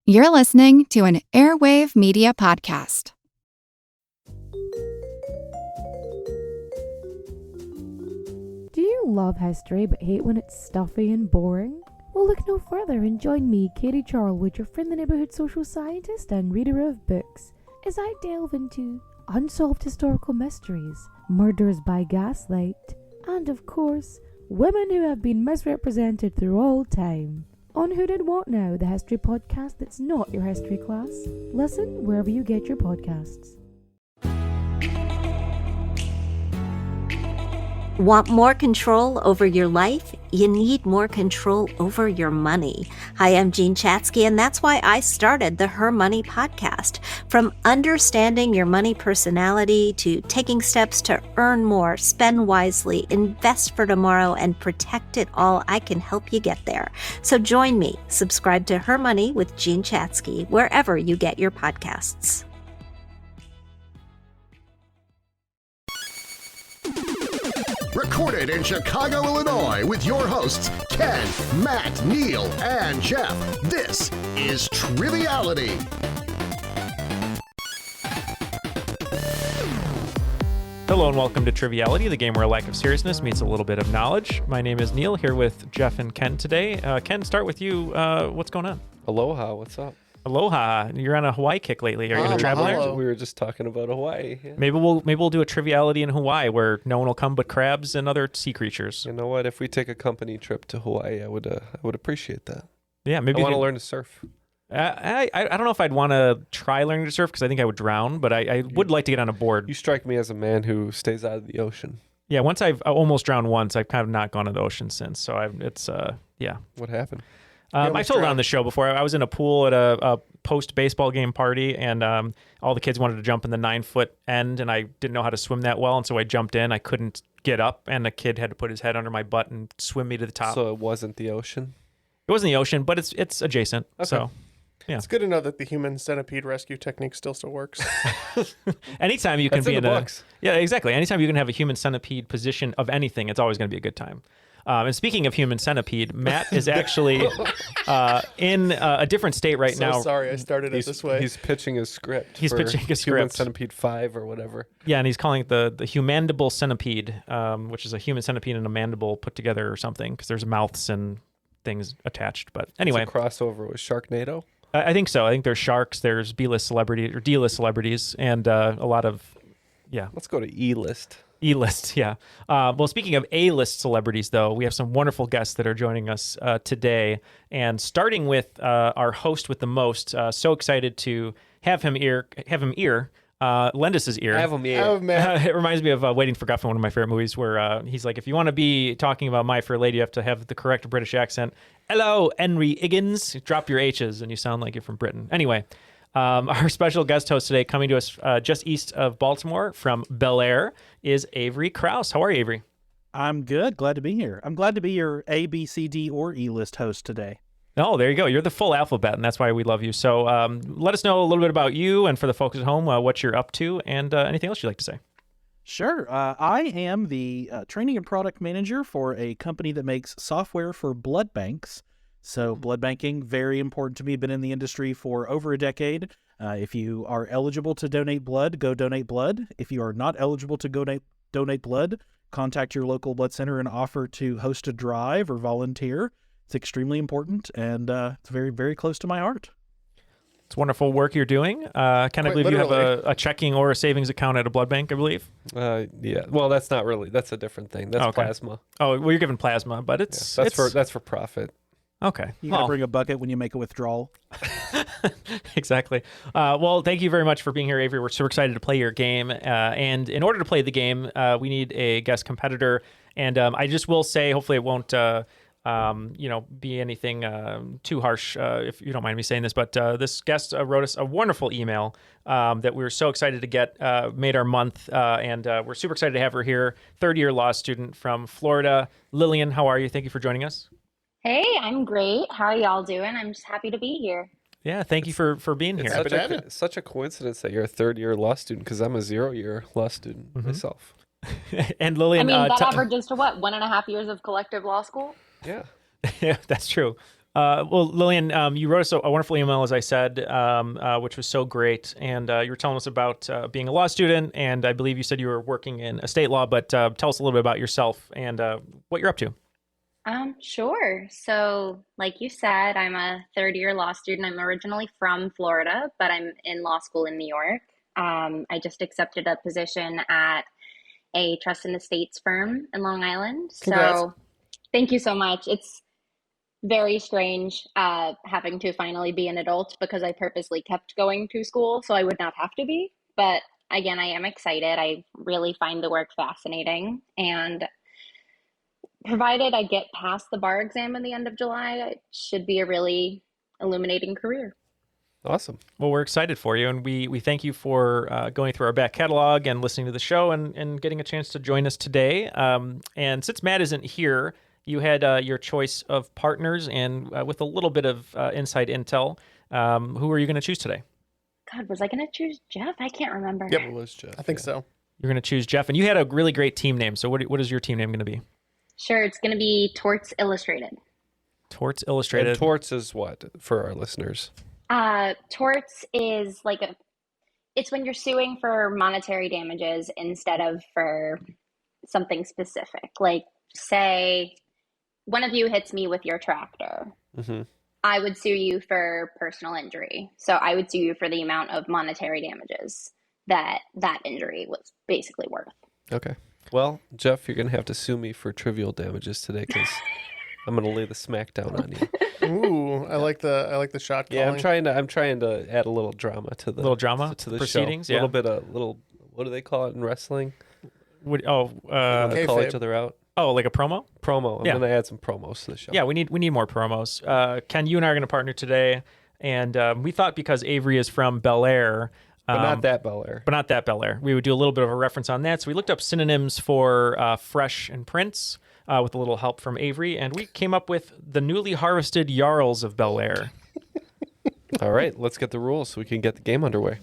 You're listening to an Airwave Media Podcast. Do you love history but hate when it's stuffy and boring? Well, look no further and join me, Katie Charlwood, your friendly neighbourhood social scientist and reader of books, as I delve into unsolved historical mysteries, murders by gaslight, and of course, women who have been misrepresented through all time. On Who Did What Now, the history podcast that's not your history class. Listen wherever you get your podcasts. Want more control over your life? You need more control over your money. Hi, I'm Jean Chatzky, and that's why I started the Her Money podcast. From understanding your money personality to taking steps to earn more, spend wisely, invest for tomorrow, and protect it all, I can help you get there. So join me. Subscribe to Her Money with Jean Chatzky, wherever you get your podcasts. Recorded in Chicago, Illinois, with your hosts, Ken, Matt, Neil, and Jeff. This is Triviality. Hello and welcome to Triviality, the game where a lack of seriousness meets a little bit of knowledge. My name is Neil, here with Jeff and Ken today. Ken, start with you. What's going on? Aloha, what's up? Aloha. You're on a Hawaii kick lately. Are you going to travel there? We were just talking about Hawaii. Yeah. Maybe we'll do a Triviality in Hawaii where no one will come but crabs and other sea creatures. You know what? If we take a company trip to Hawaii, I would appreciate that. Yeah, maybe I want to learn to surf. I don't know if I'd want to try learning to surf because I think I would drown, but I would like to get on a board. You strike me as a man who stays out of the ocean. Yeah, once I've almost drowned once, I've kind of not gone to the ocean since. So yeah. What happened? I told it on the show before. I was in a pool at a post-baseball game party, and all the kids wanted to jump in the 9-foot end, and I didn't know how to swim that well, and so I jumped in. I couldn't get up, and the kid had to put his head under my butt and swim me to the top. So it wasn't the ocean? It wasn't the ocean, but it's adjacent. Okay. So, yeah. It's good to know that the human centipede rescue technique still works. Anytime you can That's be in the books. Yeah, exactly. Anytime you can have a human centipede position of anything, it's always going to be a good time. And speaking of human centipede, Matt is actually in a different state right now. Sorry, I started it this way. He's pitching his script. Human Human Centipede 5 or whatever. Yeah, and he's calling it the humandible centipede, which is a human centipede and a mandible put together or something, because there's mouths and things attached. But anyway. It's a crossover with Sharknado? I think so. I think there's sharks, there's B-list celebrities, or D-list celebrities, and a lot of, yeah. Let's go to E-list. E-list, yeah. Well, speaking of A-list celebrities, though, we have some wonderful guests that are joining us today. And starting with our host with the most, so excited to have him lend us his ear. Have him ear. It reminds me of Waiting for Guffin, one of my favorite movies, where he's like, if you want to be talking about My Fair Lady, you have to have the correct British accent. Hello, Henry Higgins. Drop your H's and you sound like you're from Britain. Anyway. Our special guest host today, coming to us just east of Baltimore from Bel Air, is Avery Krause. How are you, Avery? I'm good. Glad to be here. I'm glad to be your A, B, C, D, or E-list host today. Oh, there you go. You're the full alphabet, and that's why we love you. So let us know a little bit about you, and for the folks at home, what you're up to, and anything else you'd like to say. Sure. I am the training and product manager for a company that makes software for blood banks. So blood banking, very important to me. Been in the industry for over a decade. If you are eligible to donate blood, go donate blood. If you are not eligible to donate blood, contact your local blood center and offer to host a drive or volunteer. It's extremely important, and it's very, very close to my heart. It's wonderful work you're doing. I believe you have a checking or a savings account at a blood bank, I believe. Yeah. Well, that's not really. That's a different thing. That's plasma. Oh, well, you're giving plasma, but that's for profit. Okay. You got to bring a bucket when you make a withdrawal. Exactly. Well, thank you very much for being here, Avery. We're super excited to play your game. And in order to play the game, we need a guest competitor. And I just will say, hopefully it won't, be anything too harsh, if you don't mind me saying this. But this guest wrote us a wonderful email that we were so excited to get, made our month. And we're super excited to have her here. Third-year law student from Florida. Lillian, how are you? Thank you for joining us. Hey, I'm great. How are y'all doing? I'm just happy to be here. Yeah, thank you for being here. It's such a coincidence that you're a third-year law student, because I'm a 0-year law student myself. And Lillian, that averages to what, 1.5 years of collective law school? Yeah. Yeah, that's true. Well, Lillian, you wrote us a wonderful email, as I said, which was so great. And you were telling us about being a law student, and I believe you said you were working in estate law, but tell us a little bit about yourself and what you're up to. Sure. So, like you said, I'm a third year law student. I'm originally from Florida, but I'm in law school in New York. I just accepted a position at a trust and estates firm in Long Island. Congrats. So, thank you so much. It's very strange having to finally be an adult because I purposely kept going to school so I would not have to be. But again, I am excited. I really find the work fascinating. And provided I get past the bar exam at the end of July, it should be a really illuminating career. Awesome. Well, we're excited for you, and we thank you for going through our back catalog and listening to the show and getting a chance to join us today. And since Matt isn't here, you had your choice of partners, and with a little bit of inside intel, who are you going to choose today? God, was I going to choose Jeff? I can't remember. Yep, It was Jeff. I think so. You're going to choose Jeff, and you had a really great team name. So what is your team name going to be? Sure, it's going to be Torts Illustrated. Torts Illustrated. And torts is what for our listeners? Torts is it's when you're suing for monetary damages instead of for something specific. Like, say, one of you hits me with your tractor. Mm-hmm. I would sue you for personal injury. So I would sue you for the amount of monetary damages that injury was basically worth. Okay. Well, Jeff, you're going to have to sue me for trivial damages today because I'm going to lay the smack down on you. Ooh, I like the shot calling. Yeah, I'm trying to add a little drama to the to the proceedings. show. Yeah. What do they call it in wrestling? When they call Kayfabe. each other out. Oh, like a promo? Promo. I'm Yeah. going to add some promos to the show. Yeah, we need more promos. Ken, you and I are going to partner today, and we thought because Avery is from Bel Air, But not that Bel Air. we would do a little bit of a reference on that. So we looked up synonyms for fresh and Prince with a little help from Avery, and we came up with the newly harvested Jarls of Bel Air. All right, let's get the rules so we can get the game underway.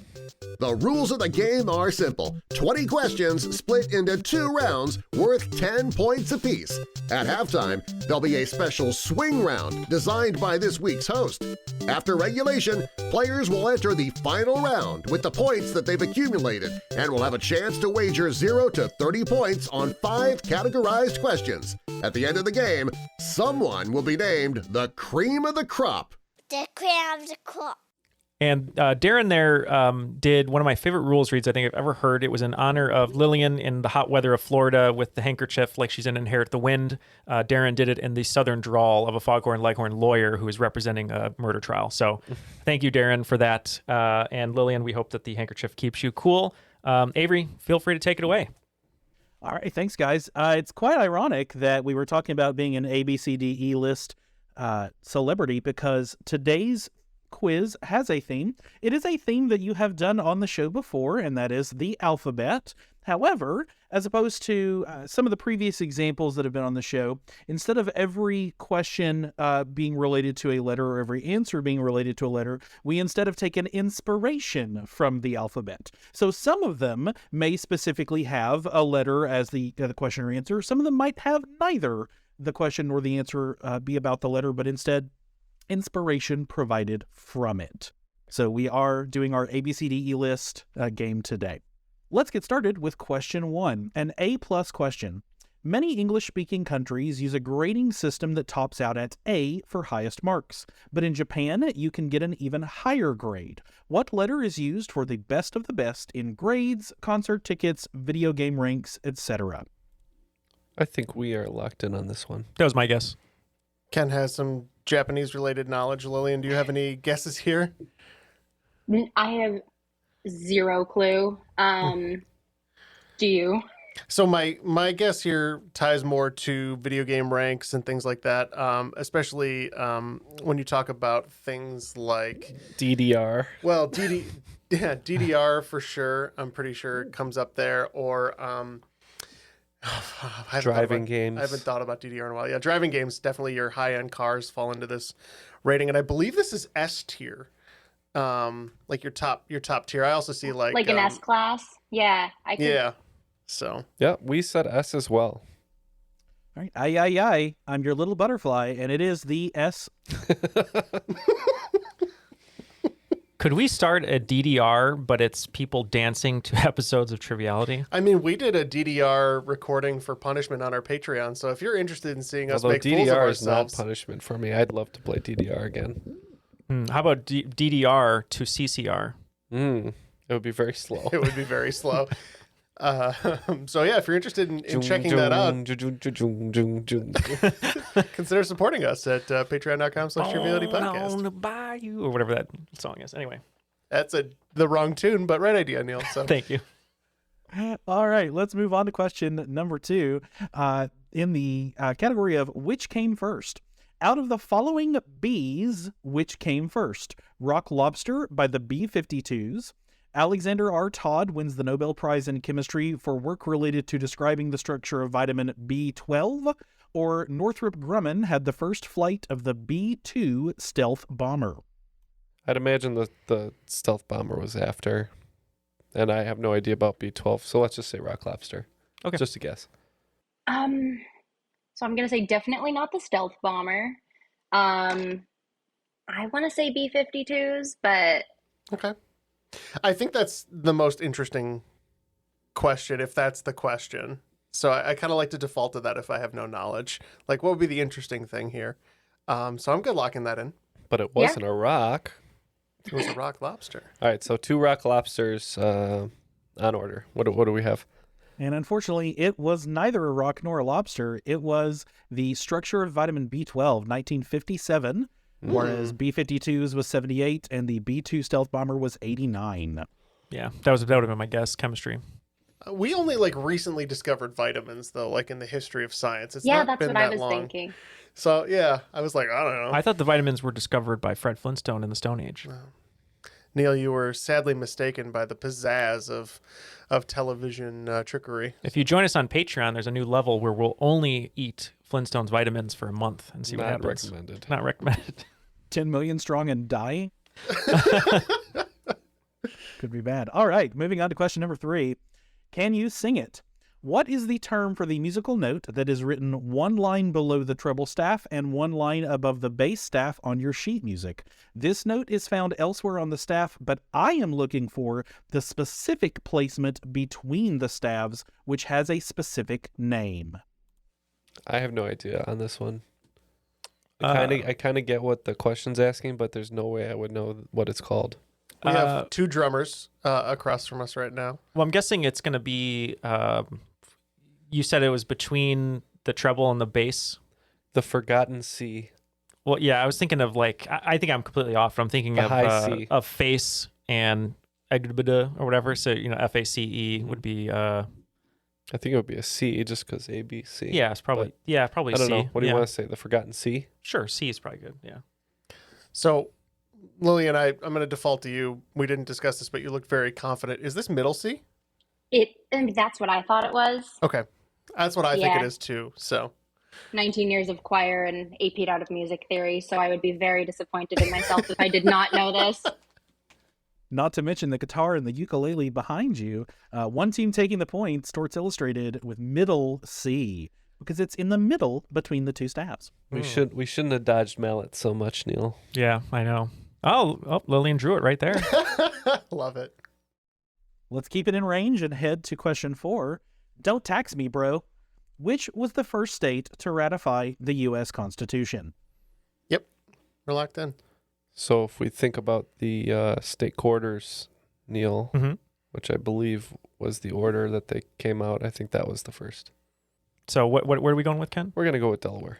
The rules of the game are simple. 20 questions split into 2 rounds worth 10 points apiece. At halftime, there'll be a special swing round designed by this week's host. After regulation, players will enter the final round with the points that they've accumulated and will have a chance to wager 0 to 30 points on 5 categorized questions. At the end of the game, someone will be named the cream of the crop. The cream of the crop. And Darren there did one of my favorite rules reads I think I've ever heard. It was in honor of Lillian in the hot weather of Florida with the handkerchief like she's in Inherit the Wind. Darren did it in the southern drawl of a foghorn leghorn lawyer who is representing a murder trial. So thank you, Darren, for that. And Lillian, we hope that the handkerchief keeps you cool. Avery, feel free to take it away. All right, thanks, guys. It's quite ironic that we were talking about being an ABCDE list celebrity because today's quiz has a theme. It is a theme that you have done on the show before, and that is the alphabet. However, as opposed to some of the previous examples that have been on the show, instead of every question being related to a letter or every answer being related to a letter, we instead have taken inspiration from the alphabet. So some of them may specifically have a letter as the question or answer. Some of them might have neither the question or the answer be about the letter, but instead inspiration provided from it. So we are doing our ABCDE list game today. Let's get started with question 1, an A+ question. Many English-speaking countries use a grading system that tops out at A for highest marks, but in Japan, you can get an even higher grade. What letter is used for the best of the best in grades, concert tickets, video game ranks, etc.? I think we are locked in on this one. That was my guess. Ken has some Japanese-related knowledge. Lillian, do you have any guesses here? I have zero clue. Do you? So my guess here ties more to video game ranks and things like that, especially when you talk about things like DDR. Well, DDR for sure. I'm pretty sure it comes up there. Or driving games. I haven't thought about DDR in a while. Yeah, driving games, definitely your high-end cars fall into this rating. And I believe this is S tier. Like your top tier. I also see like an S class. Yeah. Yeah. So. Yeah, we said S as well. All right. Aye, aye, aye. I'm your little butterfly, and it is the S. Could we start a DDR, but it's people dancing to episodes of Triviality? I mean, we did a DDR recording for punishment on our Patreon, so if you're interested in seeing us Although make fools of DDR is not ourselves, punishment for me. I'd love to play DDR again. How about DDR to CCR? It would be very slow. it would be very slow. So yeah, if you're interested in checking that out, consider supporting us at patreon.com/Triviality Podcast. On the bayou, or whatever that song is. Anyway, That's the wrong tune, but right idea, Neil. So thank you. All right, let's move on to question number 2 in the category of which came first. Out of the following bees, which came first? Rock Lobster by the B-52s. Alexander R. Todd wins the Nobel Prize in Chemistry for work related to describing the structure of vitamin B12. Or Northrop Grumman had the first flight of the B-2 stealth bomber. I'd imagine the stealth bomber was after. And I have no idea about B12, so let's just say Rock Lobster. Okay. Just a guess. So I'm gonna say definitely not the stealth bomber. I want to say B-52s, but okay. I think that's the most interesting question, if that's the question. So I kind of like to default to that if I have no knowledge. Like, what would be the interesting thing here? So I'm good locking that in. But it wasn't a rock. It was a rock lobster. All right, so 2 Rock Lobsters on order. What do we have? And unfortunately, it was neither a rock nor a lobster. It was the structure of vitamin B12, 1957. Whereas B-52s was 78 and the B-2 stealth bomber was 89. Yeah, that would have been my guess. Chemistry. We only recently discovered vitamins though, like in the history of science. It's yeah, not that's been what that I was long. thinking. So yeah, I was like, I don't know. I thought the vitamins were discovered by Fred Flintstone in the Stone Age. Neil, you were sadly mistaken by the pizzazz of television trickery. If you join us on Patreon, there's a new level where we'll only eat Flintstone's vitamins for a month and see what Not happens. recommended. Not recommended. 10 million strong and dying? Could be bad. All right, moving on to question number 3. Can you sing it? What is the term for the musical note that is written 1 line below the treble staff and 1 line above the bass staff on your sheet music? This note is found elsewhere on the staff, but I am looking for the specific placement between the staves, which has a specific name. I have no idea on this one. I kind of get what the question's asking, but there's no way I would know what it's called. We have 2 drummers across from us right now. Well, I'm guessing it's going to be, you said it was between the treble and the bass. The Forgotten C. Well, yeah, I was thinking of I think I'm completely off. I'm thinking The high C. of face and or whatever. So, FACE would be, I think it would be a C just because A, B, C. yeah, it's probably, probably I don't C. know. What do you want to say? The Forgotten C? Sure, C is probably good, yeah. So, Lily and I'm going to default to you. We didn't discuss this, but you looked very confident. Is this middle C? That's what I thought it was. Okay. That's what I think it is too. So 19 years of choir and AP'd out of music theory, so I would be very disappointed in myself if I did not know this. Not to mention the guitar and the ukulele behind you. One team taking the point, Storts Illustrated, with middle C, because it's in the middle between the 2 staffs. We shouldn't have dodged mallets so much, Neil. Yeah, I know. Oh, Lillian drew it right there. love it. Let's keep it in range and head to question 4. Don't tax me, bro. Which was the first state to ratify the U.S. Constitution? Yep. We're locked in. So if we think about the state quarters, Neil, which I believe was the order that they came out, I think that was the first. So where are we going with, Ken? We're going to go with Delaware.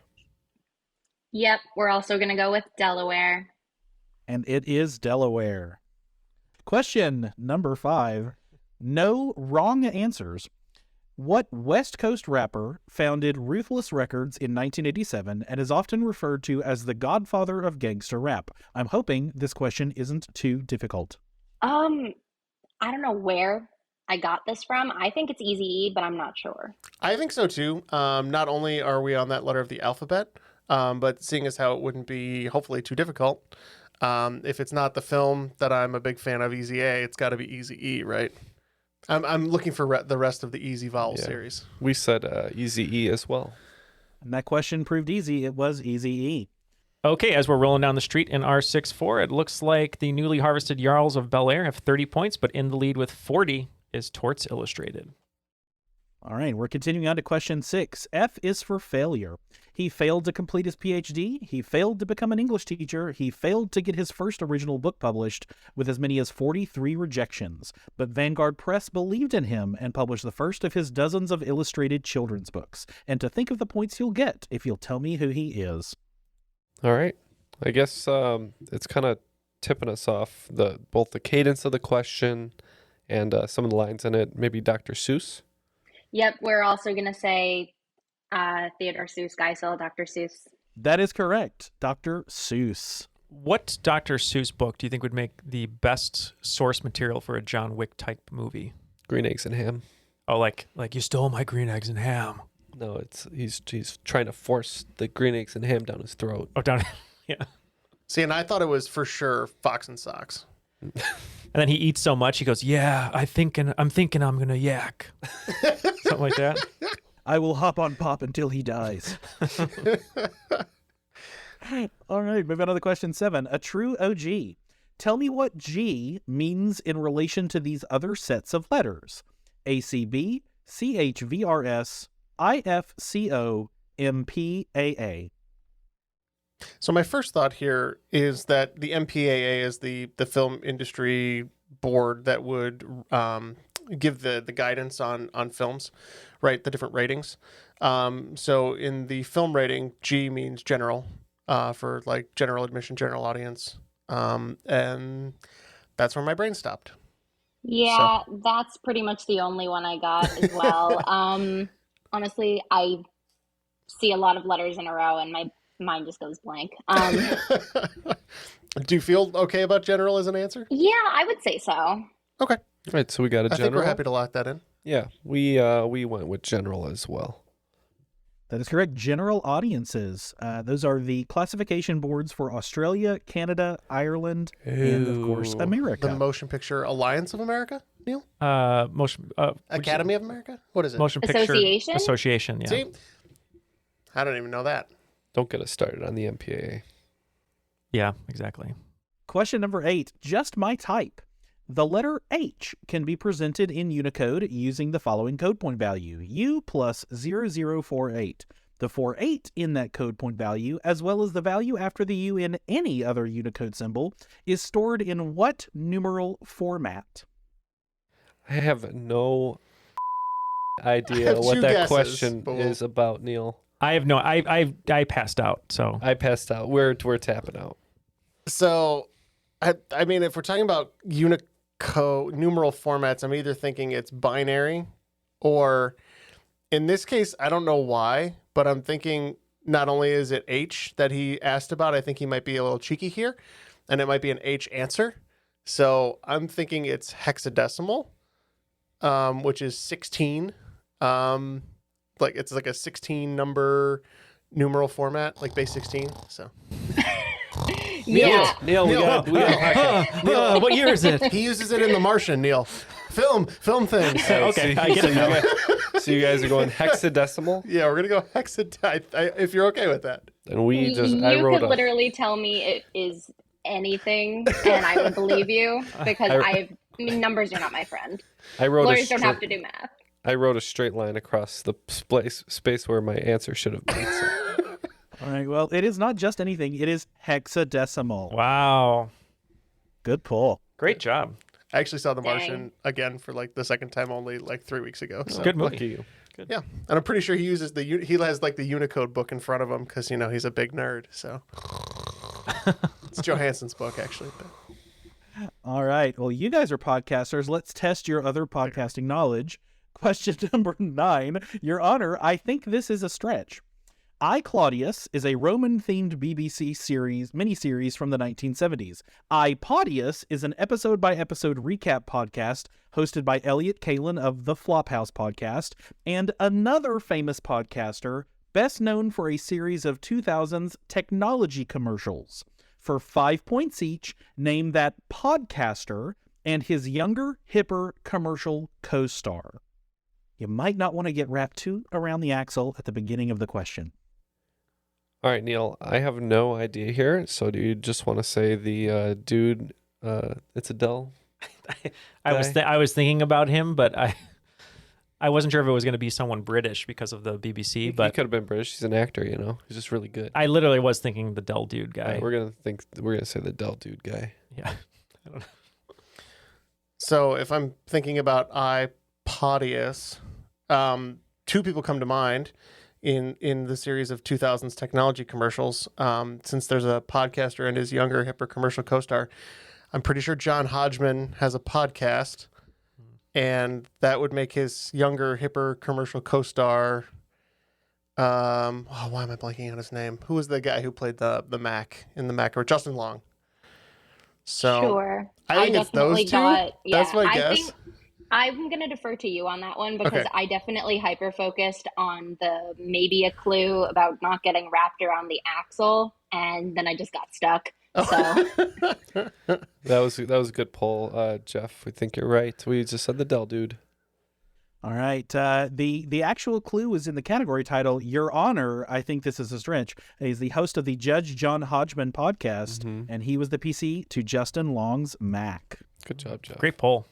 Yep, we're also going to go with Delaware. And it is Delaware. Question number 5. No wrong answers. What West Coast rapper founded Ruthless Records in 1987 and is often referred to as the godfather of gangster rap? I'm hoping this question isn't too difficult. I don't know where I got this from. I think it's Eazy-E, but I'm not sure. I think so too. Not only are we on that letter of the alphabet, but seeing as how it wouldn't be hopefully too difficult, if it's not the film that I'm a big fan of, Easy-A, it's got to be Eazy-E, right? I'm looking for the rest of the Easy Vowel series. We said Easy-E as well. And that question proved easy. It was Easy E. Okay, as we're rolling down the street in R6-4, it looks like the newly harvested Jarls of Bel Air have 30 points, but in the lead with 40 is Torts Illustrated. All right, we're continuing on to question 6. F is for failure. He failed to complete his PhD. He failed to become an English teacher. He failed to get his first original book published with as many as 43 rejections. But Vanguard Press believed in him and published the first of his dozens of illustrated children's books. And to think of the points you'll get if you'll tell me who he is. All right. I guess it's kind of tipping us off, both the cadence of the question and some of the lines in it. Maybe Dr. Seuss. Yep, we're also going to say Theodore Seuss, Geisel, Dr. Seuss. That is correct. Dr. Seuss. What Dr. Seuss book do you think would make the best source material for a John Wick type movie? Green Eggs and Ham. Oh, like you stole my green eggs and ham. No, he's trying to force the green eggs and ham down his throat. Oh, down, yeah. See, and I thought it was for sure Fox and Socks. And then he eats so much, he goes, "Yeah, I'm thinking I'm gonna yak," something like that. I will hop on Pop until he dies. All right, moving on to question 7. A true OG. Tell me what G means in relation to these other sets of letters. ACB, CHVRS, IFCO, MPAA. So my first thought here is that the MPAA is the film industry board that would give the guidance on films, right? The different ratings. So in the film rating, G means general, for like general admission, general audience. And that's where my brain stopped. Yeah, that's pretty much the only one I got as well. Honestly, I see a lot of letters in a row and my mind just goes blank. Do you feel okay about general as an answer? Yeah, I would say so. Okay. All right, so we got a I general. think we're happy to lock that in. Yeah, we went with general as well. That is correct. General audiences. Those are the classification boards for Australia, Canada, Ireland, and of course, America. The Motion Picture Alliance of America, Neil? Academy of America? What is it? Motion Picture Association? Association, yeah. See? I don't even know that. Don't get us started on the MPAA. Yeah, exactly. Question number 8. Just my type. The letter H can be presented in Unicode using the following code point value, U plus 0048. The 48 in that code point value, as well as the value after the U in any other Unicode symbol, is stored in what numeral format? I have no idea what two that guesses, question but we'll- is about, Neil. I have no. I passed out. So I passed out. We're tapping out. So, I mean, if we're talking about Unicode numeral formats, I'm either thinking it's binary or, in this case, I don't know why, but I'm thinking not only is it H that he asked about, I think he might be a little cheeky here, and it might be an H answer. So I'm thinking it's hexadecimal, which is 16. Like it's like a 16 number numeral format, like base 16. So. Yeah. Neil, we got what year is it? He uses it in The Martian, Neil. Film things. Okay, I get it now. So you guys are going hexadecimal, Yeah, we're gonna go hexadecimal if you're okay with that. and we just You I wrote could a literally tell me it is anything, and I would believe you because I mean, numbers are not my friend. I wrote Lawyers don't have to do math. I wrote a straight line across the space where my answer should have been. So. All right, well, it is not just anything. It is hexadecimal. Wow, Good pull. great job. I actually saw The Dang. Martian again for like the second time only like 3 weeks ago. So. Good movie. Lucky you. Yeah, and I'm pretty sure he uses he has like the Unicode book in front of him because he's a big nerd. So it's Johansson's book actually. But. All right, well, you guys are podcasters. Let's test your other podcasting knowledge. Question number 9. Your Honor, I think this is a stretch. I, Claudius is a Roman-themed BBC miniseries from the 1970s. I, Podius is an episode-by-episode recap podcast hosted by Elliot Kalin of the Flophouse podcast, and another famous podcaster, best known for a series of 2000s technology commercials. For 5 points each, name that podcaster and his younger, hipper commercial co-star. You might not want to get wrapped too around the axle at the beginning of the question. All right, Neil, I have no idea here. So do you just want to say the dude, it's Adele? I was thinking about him, but I wasn't sure if it was going to be someone British because of the BBC. He But could have been British. He's an actor, you know. He's just really good. I literally was thinking the Dell dude guy. We're gonna say the Dell dude guy. Yeah. I don't know. So if I'm thinking about iPodius, two people come to mind in the series of 2000s technology commercials. Since there's a podcaster and his younger, hipper commercial co-star, I'm pretty sure John Hodgman has a podcast, and that would make his younger, hipper commercial co-star. Why am I blanking on his name? Who was the guy who played the Mac in the Mac? Or Justin Long. So Sure. I think it's those definitely two. got, yeah, That's my I guess. think I'm going to defer to you on that one because Okay. I definitely hyper-focused on the maybe a clue about not getting wrapped around the axle, and then I just got stuck. So That was a good poll, Jeff. We think you're right. We just said the Dell dude. All right. The actual clue is in the category title, Your Honor. I think this is a stretch. He's the host of the Judge John Hodgman podcast, and he was the PC to Justin Long's Mac. Good job, Jeff. Great poll.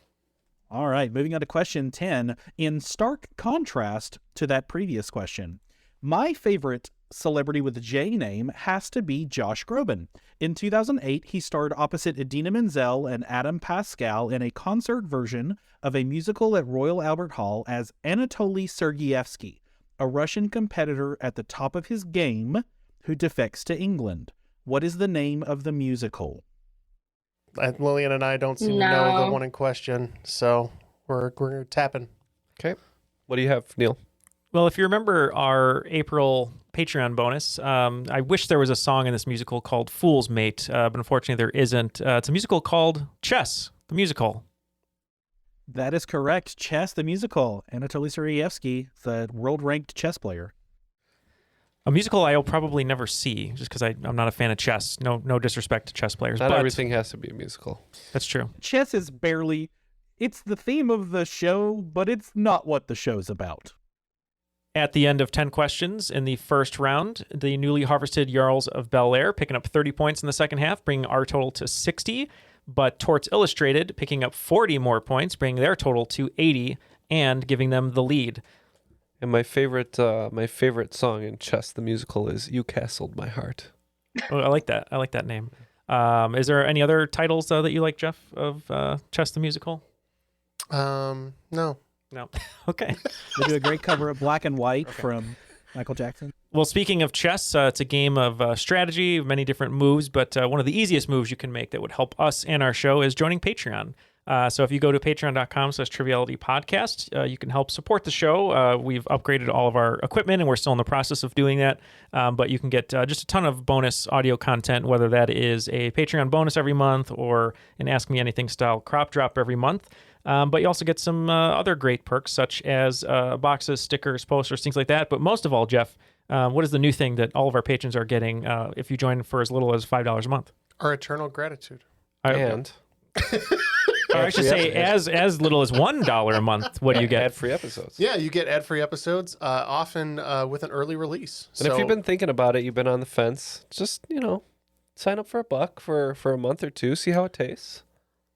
All right, moving on to question 10. In stark contrast to that previous question, my favorite celebrity with a J name has to be Josh Groban. In 2008, he starred opposite Idina Menzel and Adam Pascal in a concert version of a musical at Royal Albert Hall as Anatoly Sergeyevsky, a Russian competitor at the top of his game who defects to England. What is the name of the musical? Lillian and I don't seem to know the one in question, so we're tapping. Okay. What do you have, Neil? Well, if you remember our April Patreon bonus, I wish there was a song in this musical called Fool's Mate, but unfortunately there isn't. It's a musical called Chess, the musical. That is correct. Chess, the musical. Anatoly Sergeyevsky, the world-ranked chess player. A musical I'll probably never see, just because I'm not a fan of chess. No disrespect to chess players. Not but everything has to be a musical. That's true. Chess is barely... It's the theme of the show, but it's not what the show's about. At the end of 10 questions in the first round, the newly harvested Jarls of Bel Air picking up 30 points in the second half, bringing our total to 60. But Torts Illustrated picking up 40 more points, bringing their total to 80 and giving them the lead. And my favorite song in Chess the musical is "You Castled My Heart." Oh, I like that. I like that name. Is there any other titles that you like, Jeff, of Chess the musical? No. No. Okay. They do a great cover of Black and White from Michael Jackson. Well, speaking of chess, it's a game of strategy, many different moves, but one of the easiest moves you can make that would help us and our show is joining Patreon. So if you go to patreon.com/Triviality Podcast, you can help support the show. We've upgraded all of our equipment, and we're still in the process of doing that. But you can get just a ton of bonus audio content, whether that is a Patreon bonus every month or an Ask Me Anything style crop drop every month. But you also get some other great perks, such as boxes, stickers, posters, things like that. But most of all, Jeff, what is the new thing that all of our patrons are getting if you join for as little as $5 a month? Our eternal gratitude. Or I should say, as little as $1 a month. What do you get? Ad-free episodes. Yeah, you get ad-free episodes, often with an early release. And if you've been thinking about it, you've been on the fence, just, sign up for $1 for a month or two, see how it tastes.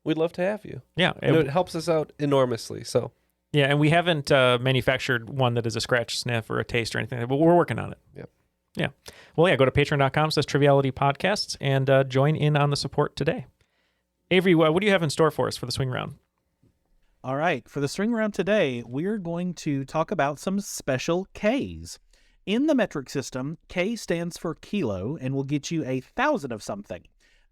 We'd love to have you. Yeah. And it helps us out enormously. So yeah, and we haven't manufactured one that is a scratch, sniff, or a taste or anything, but we're working on it. Yep. Yeah. Well, yeah, go to patreon.com/Triviality Podcasts and join in on the support today. Avery, what do you have in store for us for the swing round? All right. For the swing round today, we're going to talk about some special Ks. In the metric system, K stands for kilo and will get you 1,000 of something.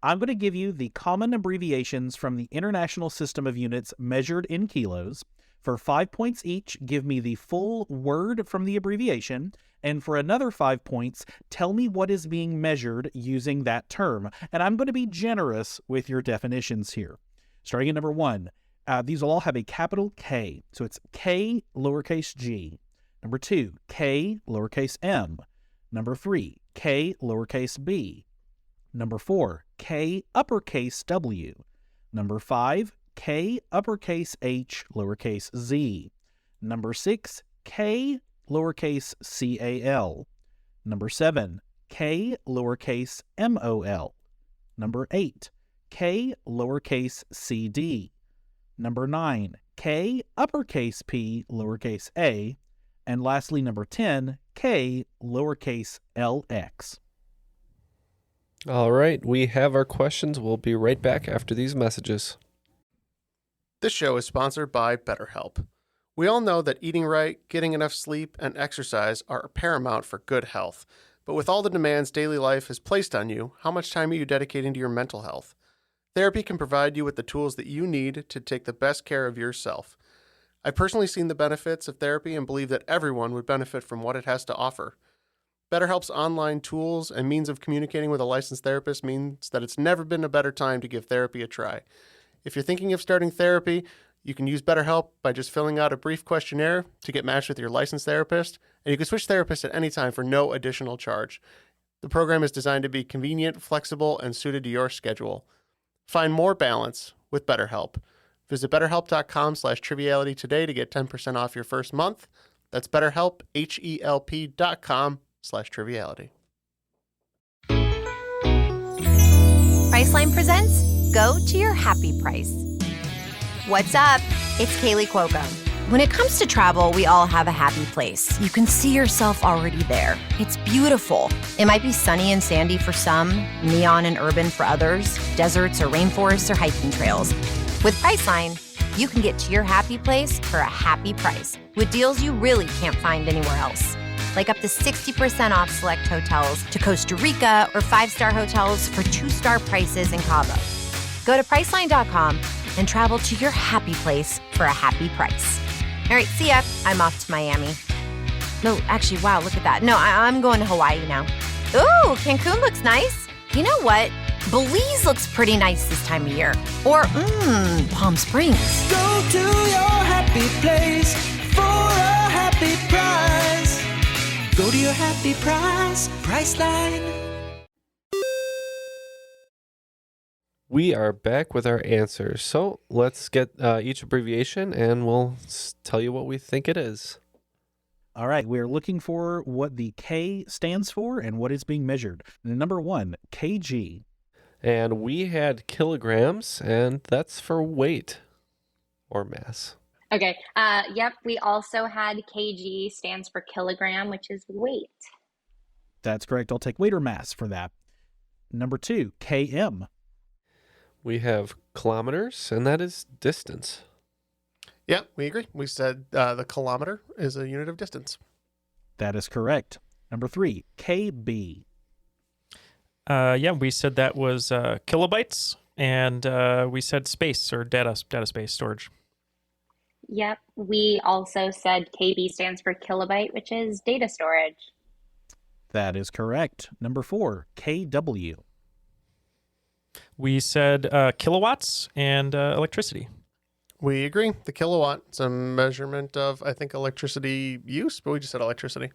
I'm going to give you the common abbreviations from the International System of Units measured in kilos. For 5 points each, give me the full word from the abbreviation. And for another 5 points, tell me what is being measured using that term. And I'm going to be generous with your definitions here. Starting at number 1, these will all have a capital K. So it's K lowercase g. Number 2, K lowercase m. Number 3, K lowercase b. Number 4, K uppercase w. Number 5, K uppercase h lowercase z. Number 6, K lowercase cal. Number 7, K lowercase mol. Number 8, K lowercase cd. Number 9, K uppercase p lowercase a. And lastly, number 10, K lowercase lx. All right, we have our questions. We'll be right back after these messages. This show is sponsored by BetterHelp. We all know that eating right, getting enough sleep, and exercise are paramount for good health. But with all the demands daily life has placed on you, how much time are you dedicating to your mental health? Therapy can provide you with the tools that you need to take the best care of yourself. I've personally seen the benefits of therapy and believe that everyone would benefit from what it has to offer. BetterHelp's online tools and means of communicating with a licensed therapist means that it's never been a better time to give therapy a try. If you're thinking of starting therapy, you can use BetterHelp by just filling out a brief questionnaire to get matched with your licensed therapist, and you can switch therapists at any time for no additional charge. The program is designed to be convenient, flexible, and suited to your schedule. Find more balance with BetterHelp. Visit BetterHelp.com/Triviality today to get 10% off your first month. That's BetterHelp, HELP.com/Triviality. Priceline presents Go to Your Happy Price. What's up? It's Kaylee Cuoco. When it comes to travel, we all have a happy place. You can see yourself already there. It's beautiful. It might be sunny and sandy for some, neon and urban for others, deserts or rainforests or hiking trails. With Priceline, you can get to your happy place for a happy price with deals you really can't find anywhere else. Like up to 60% off select hotels to Costa Rica or 5-star hotels for 2-star prices in Cabo. Go to Priceline.com and travel to your happy place for a happy price. All right, see ya. I'm off to Miami. No, actually, wow, look at that. No, I'm going to Hawaii now. Ooh, Cancun looks nice. You know what? Belize looks pretty nice this time of year. Or, Palm Springs. Go to your happy place for a happy price. Go to your happy price, Priceline. We are back with our answers. So let's get each abbreviation and we'll tell you what we think it is. All right, we're looking for what the K stands for and what is being measured. Number 1, kg. And we had kilograms, and that's for weight or mass. Okay. Yep. We also had kg stands for kilogram, which is weight. That's correct. I'll take weight or mass for that. Number 2, km. We have kilometers, and that is distance. Yeah, we agree. We said the kilometer is a unit of distance. That is correct. Number 3, kb. Yeah, we said that was kilobytes, and we said space or data space storage. Yep. We also said KB stands for kilobyte, which is data storage. That is correct. Number 4, kW. We said kilowatts and electricity. We agree. The kilowatt is a measurement of, I think, electricity use, but we just said electricity.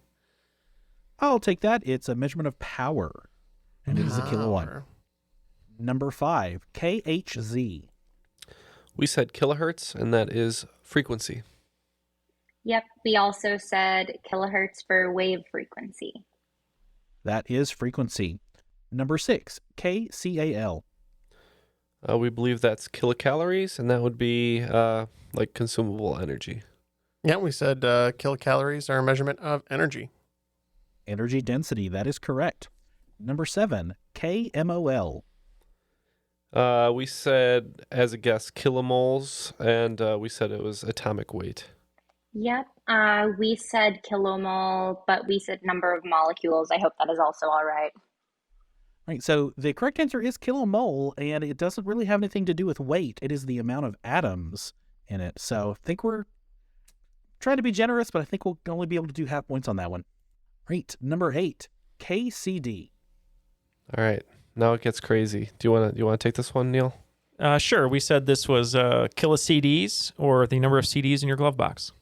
I'll take that. It's a measurement of power, and it is a kilowatt. Number 5, kHz. We said kilohertz, and that is frequency. Yep. We also said kilohertz for wave frequency. That is frequency. Number 6, kcal. We believe that's kilocalories, and that would be like consumable energy. Yeah, we said kilocalories are a measurement of energy. Energy density, that is correct. Number 7, kmol. We said, as a guess, kilomoles, and we said it was atomic weight. Yep. We said kilomole, but we said number of molecules. I hope that is also all right. Right, so the correct answer is kilomole, and it doesn't really have anything to do with weight. It is the amount of atoms in it. So I think we're trying to be generous, but I think we'll only be able to do half points on that one. Right, number 8, KCD. All right, now it gets crazy. Do you want to take this one, Neil? Sure. We said this was kilocds, or the number of CDs in your glove box.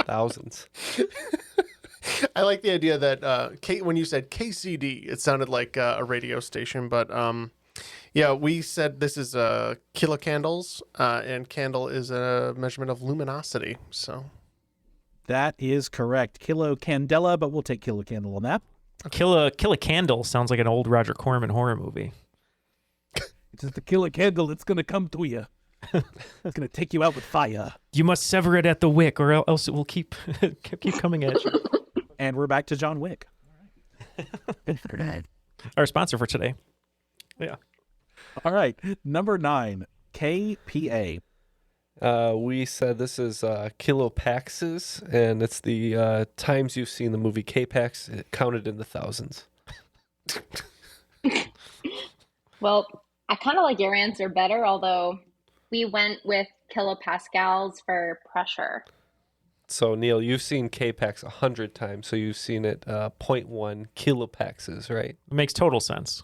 Thousands. I like the idea that when you said KCD, it sounded like a radio station, but yeah, we said this is kilocandles, and candle is a measurement of luminosity. So That is correct. Kilo Candela, but we'll take Kilo Candle on that. Kill a Candle sounds like an old Roger Corman horror movie. It's just the Kilo Candle. It's going to come to you. It's going to take you out with fire. You must sever it at the wick, or else it will keep coming at you. And we're back to John Wick. Our sponsor for today. Yeah. All right. Number 9, KPA. We said this is kilopaxes, and it's the times you've seen the movie K-Pax counted in the thousands. Well, I kind of like your answer better, although we went with kilopascals for pressure. So, Neil, you've seen K-Pax 100 times, so you've seen it 0.1 kilopaxes, right? It makes total sense.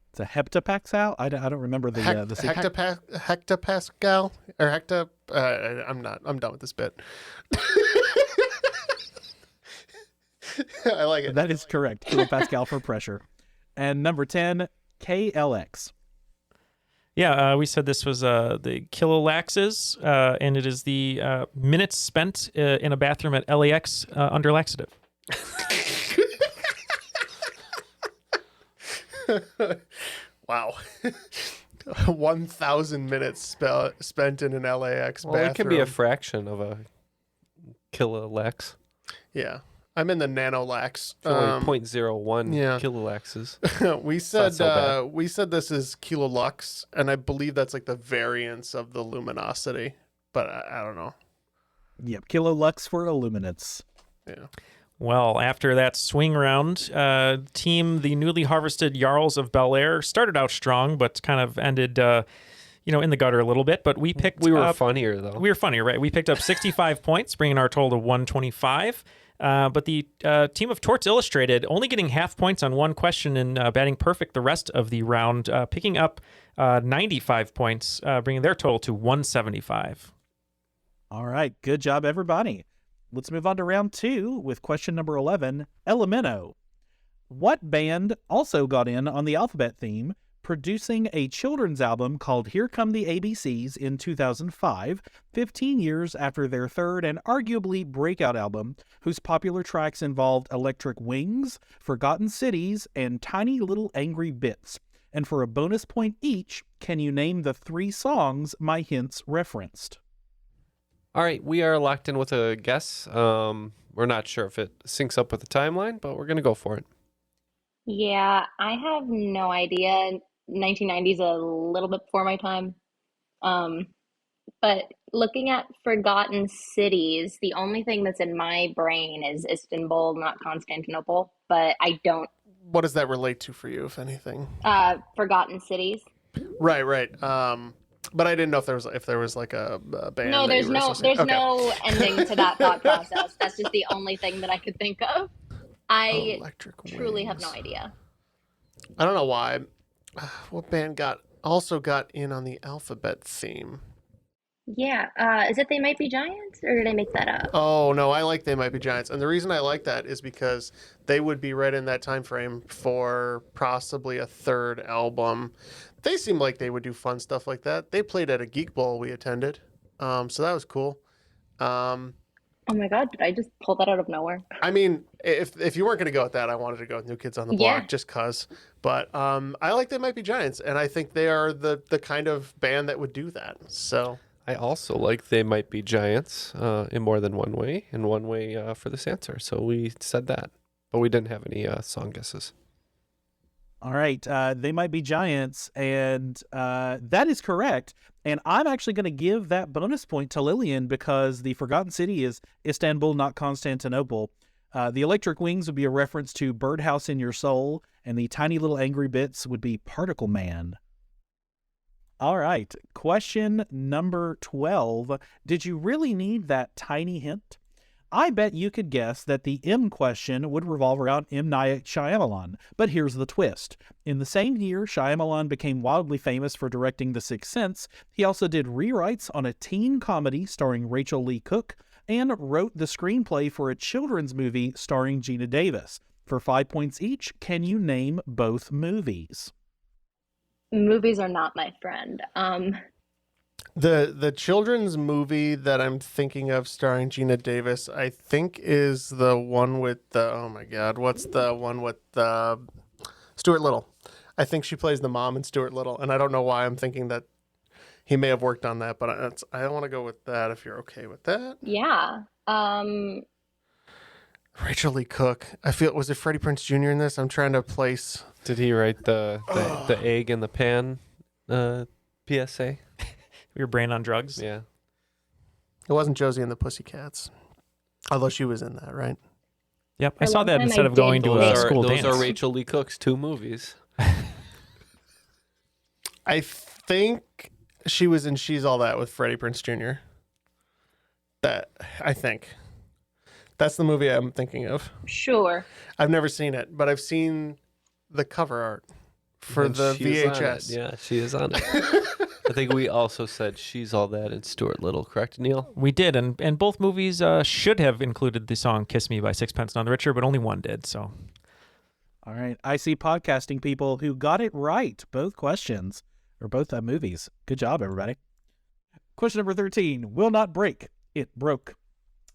It's a heptapascal. I don't remember the hectopascal or hecta. I'm done with this bit. I like it. That is correct. Kilopascal for pressure. And number 10, KLX. Yeah, we said this was the kilolaxes, and it is the minutes spent in a bathroom at LAX under laxative. Wow. 1,000 minutes spent in an LAX bathroom. It can be a fraction of a kilolax. Yeah. I'm in the nanolax. Only 0.01 kilolaxes. We said this is kilolux, and I believe that's like the variance of the luminosity, but I don't know. Yep, kilolux for illuminates. Yeah. Well, after that swing round, the newly harvested Jarls of Bel Air started out strong, but kind of ended, in the gutter a little bit. But we were funnier, though. We were funnier, right? We picked up 65 points, bringing our total to 125. But the team of Torts Illustrated only getting half points on one question and batting perfect the rest of the round, picking up 95 points, bringing their total to 175. All right. Good job, everybody. Let's move on to round 2 with question number 11, Elemento. What band also got in on the alphabet theme, producing a children's album called Here Come the ABCs in 2005, 15 years after their third and arguably breakout album, whose popular tracks involved Electric Wings, Forgotten Cities, and Tiny Little Angry Bits? And for a bonus point each, can you name the 3 songs my hints referenced? All right, we are locked in with a guess. We're not sure if it syncs up with the timeline, but we're going to go for it. Yeah, I have no idea. 1990 is a little bit before my time. But looking at Forgotten Cities, the only thing that's in my brain is Istanbul, not Constantinople. But I don't. What does that relate to for you, if anything? Forgotten Cities. Right. But I didn't know if there was like a band. No, there's no ending to that thought process. That's just the only thing that I could think of. I truly have no idea. I don't know why. What band also got in on the alphabet theme? Yeah, is it They Might Be Giants, or did I make that up? Oh no, I like They Might Be Giants, and the reason I like that is because they would be right in that time frame for possibly a third album. They seem like they would do fun stuff like that. They played at a Geek Bowl we attended, so that was cool. Oh my God, did I just pull that out of nowhere? I mean, if you weren't going to go with that, I wanted to go with New Kids on the Block just cause. But I like They Might Be Giants, and I think they are the kind of band that would do that. So I also like They Might Be Giants in more than one way, and one way for this answer. So we said that, but we didn't have any song guesses. All right, They Might Be Giants, and that is correct. And I'm actually going to give that bonus point to Lillian because the Forgotten City is Istanbul, not Constantinople. The Electric Wings would be a reference to Birdhouse in Your Soul, and the Tiny Little Angry Bits would be Particle Man. All right, question number 12. Did you really need that tiny hint? I bet you could guess that the M question would revolve around M. Night Shyamalan, but here's the twist. In the same year Shyamalan became wildly famous for directing The Sixth Sense, he also did rewrites on a teen comedy starring Rachel Lee Cook and wrote the screenplay for a children's movie starring Gina Davis. For 5 points each, can you name both movies? Movies are not my friend. The children's movie that I'm thinking of starring Gina Davis, I think is the one with the, oh my God, what's the one with Stuart Little? I think she plays the mom in Stuart Little, and I don't know why I'm thinking that he may have worked on that, but I don't want to go with that if you're okay with that. Yeah. Rachel Lee Cook. I feel, was it Freddie Prinze Jr. in this? I'm trying to place. Did he write the egg in the pan PSA? Your brain on drugs? Yeah. It wasn't Josie and the Pussycats, although she was in that, right? Yep. I For a saw long that time, instead I of going did to think- a school Those dance. are Rachel Lee Cook's 2 movies. I think she was in She's All That with Freddie Prinze Jr. I think. That's the movie I'm thinking of. Sure. I've never seen it, but I've seen the cover art for And the she is on VHS. it. Yeah, she is on it. I think we also said She's All That in Stuart Little, correct, Neil? We did, and both movies should have included the song "Kiss Me" by Sixpence None the Richer, but only one did. So, All right. I see podcasting people who got it right. Both questions, or both movies. Good job, everybody. Question number 13. Will not break. It broke.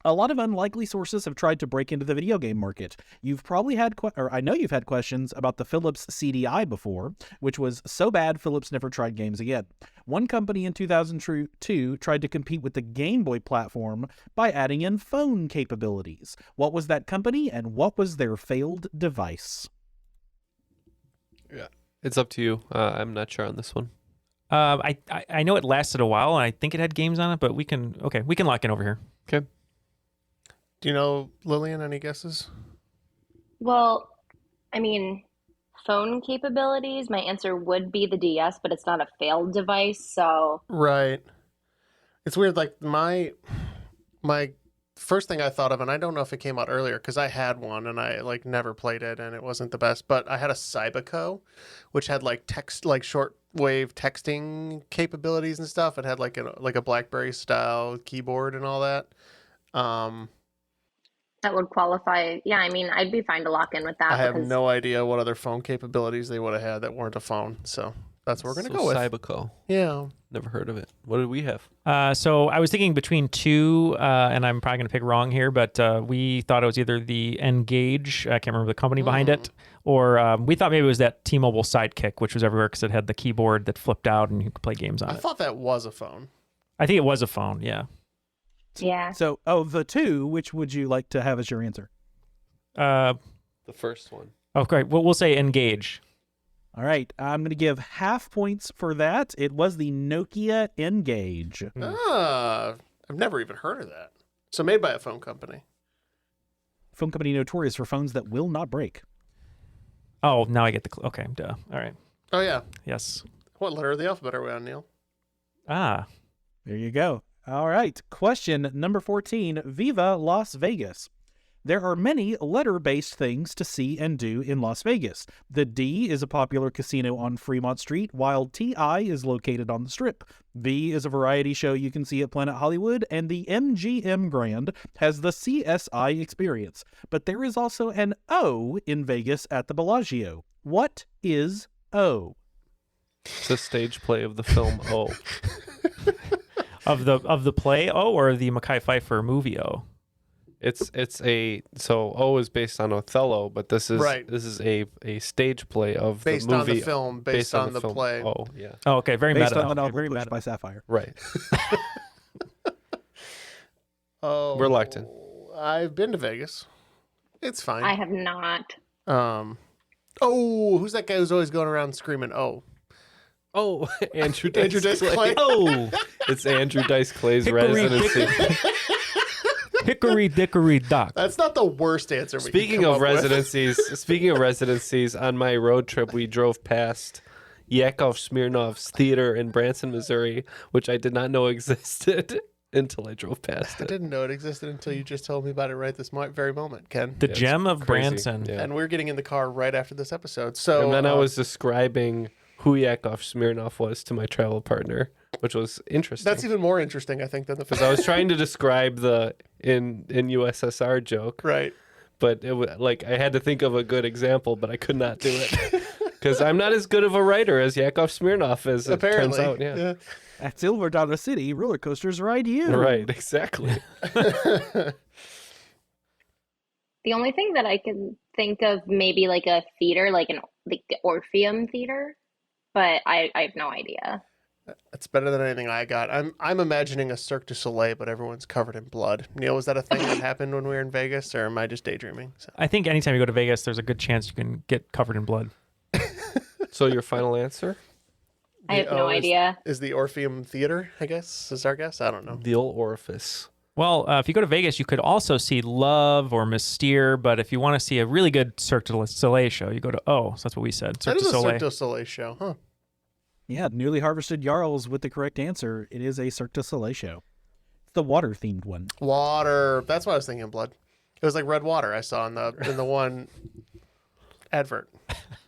A lot of unlikely sources have tried to break into the video game market. You've probably had, I know you've had questions about the Philips CDI before, which was so bad Philips never tried games again. One company in 2002 tried to compete with the Game Boy platform by adding in phone capabilities. What was that company, and what was their failed device? Yeah. It's up to you. I'm not sure on this one. I know it lasted a while, and I think it had games on it, but we can lock in over here. Okay. Do you know, Lillian, any guesses? Well, I mean, phone capabilities, my answer would be the DS, but it's not a failed device, so Right. It's weird. Like my first thing I thought of, and I don't know if it came out earlier because I had one and I like never played it and it wasn't the best, but I had a Cyberco, which had like shortwave texting capabilities and stuff. It had like a BlackBerry style keyboard and all that. that would qualify. Yeah, I mean, I'd be fine to lock in with that I have because no idea what other phone capabilities they would have had that weren't a phone. So that's what we're gonna go with. Cyberco. Yeah. Never heard of it. What did we have? So I was thinking between two, and I'm probably going to pick wrong here, but we thought it was either the Engage, I can't remember the company behind it, or we thought maybe it was that T-Mobile Sidekick, which was everywhere because it had the keyboard that flipped out and you could play games on I it. thought that was a phone. I think it was a phone, yeah. yeah. So, the two, which would you like to have as your answer? The first one. Okay, well, we'll say Engage. All right, I'm going to give half points for that. It was the Nokia Engage. I've never even heard of that. So made by a phone company. Phone company notorious for phones that will not break. Oh, now I get the... okay, duh. All right. Oh yeah. Yes. What letter of the alphabet are we on, Neil? Ah. There you go. All right, question number 14. Viva Las Vegas. There are many letter-based things to see and do in Las Vegas. The D is a popular casino on Fremont Street, while TI is located on the Strip. V is a variety show you can see at Planet Hollywood, and the MGM Grand has the CSI Experience. But there is also an O in Vegas at the Bellagio. What is O? It's a stage play of the film O. Of the play O or the Mekhi Phifer movie O? So O is based on Othello, but this is Right. this is a stage play of Based the on the movie. film, based on the film. play. Oh, yeah. Oh, okay. Very Based meta. on the novel very published meta. by Sapphire. Right. Oh, We're locked in. I've been to Vegas. It's fine. I have not. Who's that guy who's always going around screaming, oh? Oh, Andrew Andrew Dice Dice Clay. Clay. Oh, It's Andrew Dice Clay's Hickory residency. hickory dickory dock. That's not the worst answer we Speaking can come of up with. residencies, on my road trip, we drove past Yakov Smirnov's theater in Branson, Missouri, which I did not know existed until I drove past I it. didn't know it existed until you just told me about it right this very moment, Ken. The Yeah, it's gem of crazy. Branson. Yeah. And we're getting in the car right after this episode. So And then I was describing who Yakov Smirnov was to my travel partner, which was interesting. That's even more interesting, I think, than the because I was trying to describe the in USSR joke, right. but it was like I had to think of a good example, but I could not do it Because I'm not as good of a writer as Yakov Smirnoff, as it turns Apparently. out. Yeah. At Silver Dollar City, roller coasters ride you. Right, exactly. The only thing that I can think of, maybe like a theater, like the Orpheum Theater, but I have no idea. That's better than anything I got. I'm imagining a Cirque du Soleil, but everyone's covered in blood. Neil, was that a thing that happened when we were in Vegas, or am I just daydreaming? So. I think anytime you go to Vegas, there's a good chance you can get covered in blood. So your final answer? I have no idea. Is the Orpheum Theater, I guess, is our guess? I don't know. The old orifice. Well, if you go to Vegas, you could also see Love or Mystere, but if you want to see a really good Cirque du Soleil show, you go to O. So that's what we said. Cirque That du is a Soleil. Cirque du Soleil show, huh? Yeah, newly harvested Jarls with the correct answer. It is a Cirque du Soleil show. It's the water-themed one. Water. That's what I was thinking, blood. It was like red water I saw in the one advert.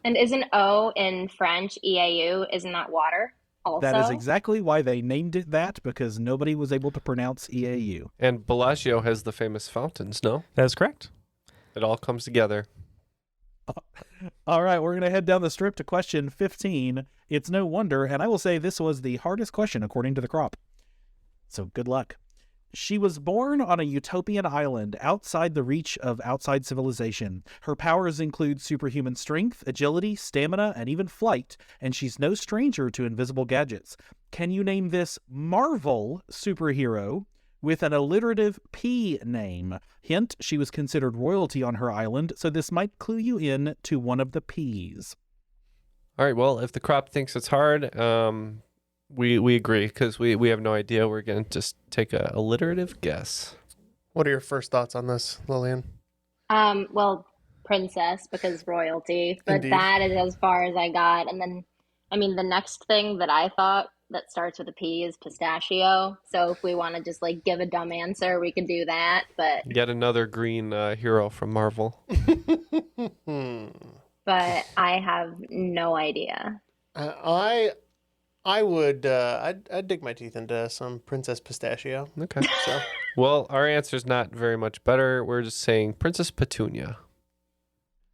And isn't O in French, EAU, isn't that water also? That is exactly why they named it that, because nobody was able to pronounce EAU. And Bellagio has the famous fountains, no? That is correct. It all comes together. All right, we're going to head down the strip to question 15. It's no wonder, and I will say this was the hardest question according to the crop. So good luck. She was born on a utopian island outside the reach of outside civilization. Her powers include superhuman strength, agility, stamina, and even flight, and she's no stranger to invisible gadgets. Can you name this Marvel superhero with an alliterative P name? Hint, she was considered royalty on her island, so this might clue you in to one of the P's. All right, well, if the crop thinks it's hard, we agree, because we have no idea. We're going to just take a alliterative guess. What are your first thoughts on this, Lillian? Well, princess, because royalty, but Indeed. that is as far as I got. And then, I mean, the next thing that I thought that starts with a P is pistachio. So if we want to just like give a dumb answer, we could do that. But Yet another green hero from Marvel. but I have no idea. I would I'd dig my teeth into some Princess Pistachio. Okay. So Well, our answer's not very much better. We're just saying Princess Petunia.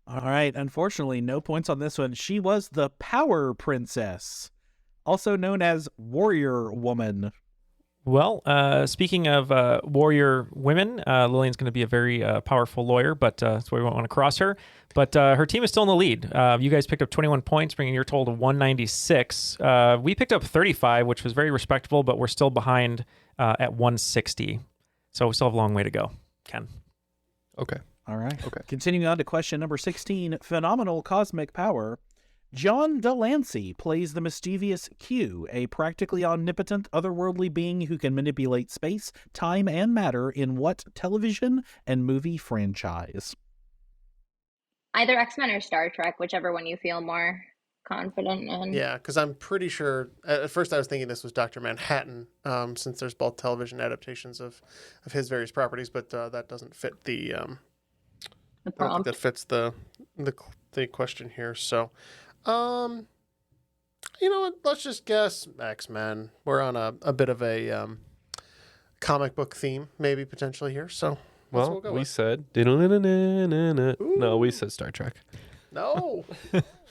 All right, unfortunately, no points on this one. She was the Power Princess, also known as Warrior Woman. Well, speaking of warrior women, Lillian's going to be a very powerful lawyer, but that's why we won't want to cross her. But her team is still in the lead. You guys picked up 21 points, bringing your total to 196. We picked up 35, which was very respectable, but we're still behind at 160. So we still have a long way to go. Ken. Okay. All right. Okay. Continuing on to question number 16, phenomenal cosmic power. John Delancey plays the mischievous Q, a practically omnipotent otherworldly being who can manipulate space, time, and matter in what television and movie franchise? Either X-Men or Star Trek, whichever one you feel more confident in. yeah, because I'm pretty sure at first I was thinking this was Dr. Manhattan, since there's both television adaptations of his various properties, but that doesn't fit the The I don't think prompt. that fits the question here. So, you know what? Let's just guess X-Men. We're on a bit of a comic book theme, maybe potentially here. So, that's what Well, we'll go we with. said... No, we said Star Trek. No.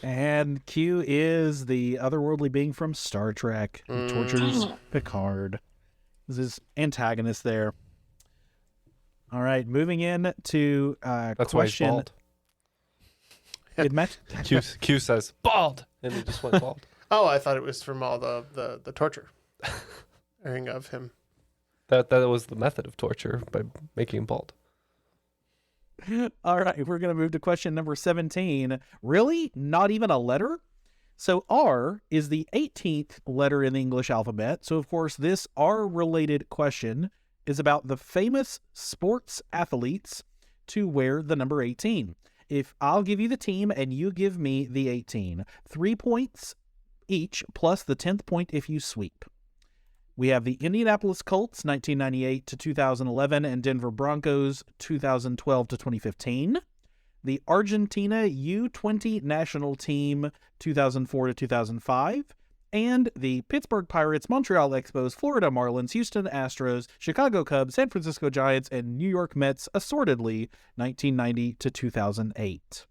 And Q is the otherworldly being from Star Trek who tortures Picard. This is antagonist there. All right, moving in to That's question. why he's bald. It met. Q says, bald! And he just went bald. Oh, I thought it was from all the torture airing of him. That was the method of torture, by making him bald. All right, we're going to move to question number 17. Really? Not even a letter? So R is the 18th letter in the English alphabet. So, of course, this R-related question is about the famous sports athletes to wear the number 18. If I'll give you the team and you give me the 18, 3 points each plus the 10th point if you sweep. We have the Indianapolis Colts, 1998 to 2011, and Denver Broncos, 2012 to 2015. The Argentina U20 national team, 2004 to 2005. And the Pittsburgh Pirates, Montreal Expos, Florida Marlins, Houston Astros, Chicago Cubs, San Francisco Giants, and New York Mets, assortedly, 1990 to 2008.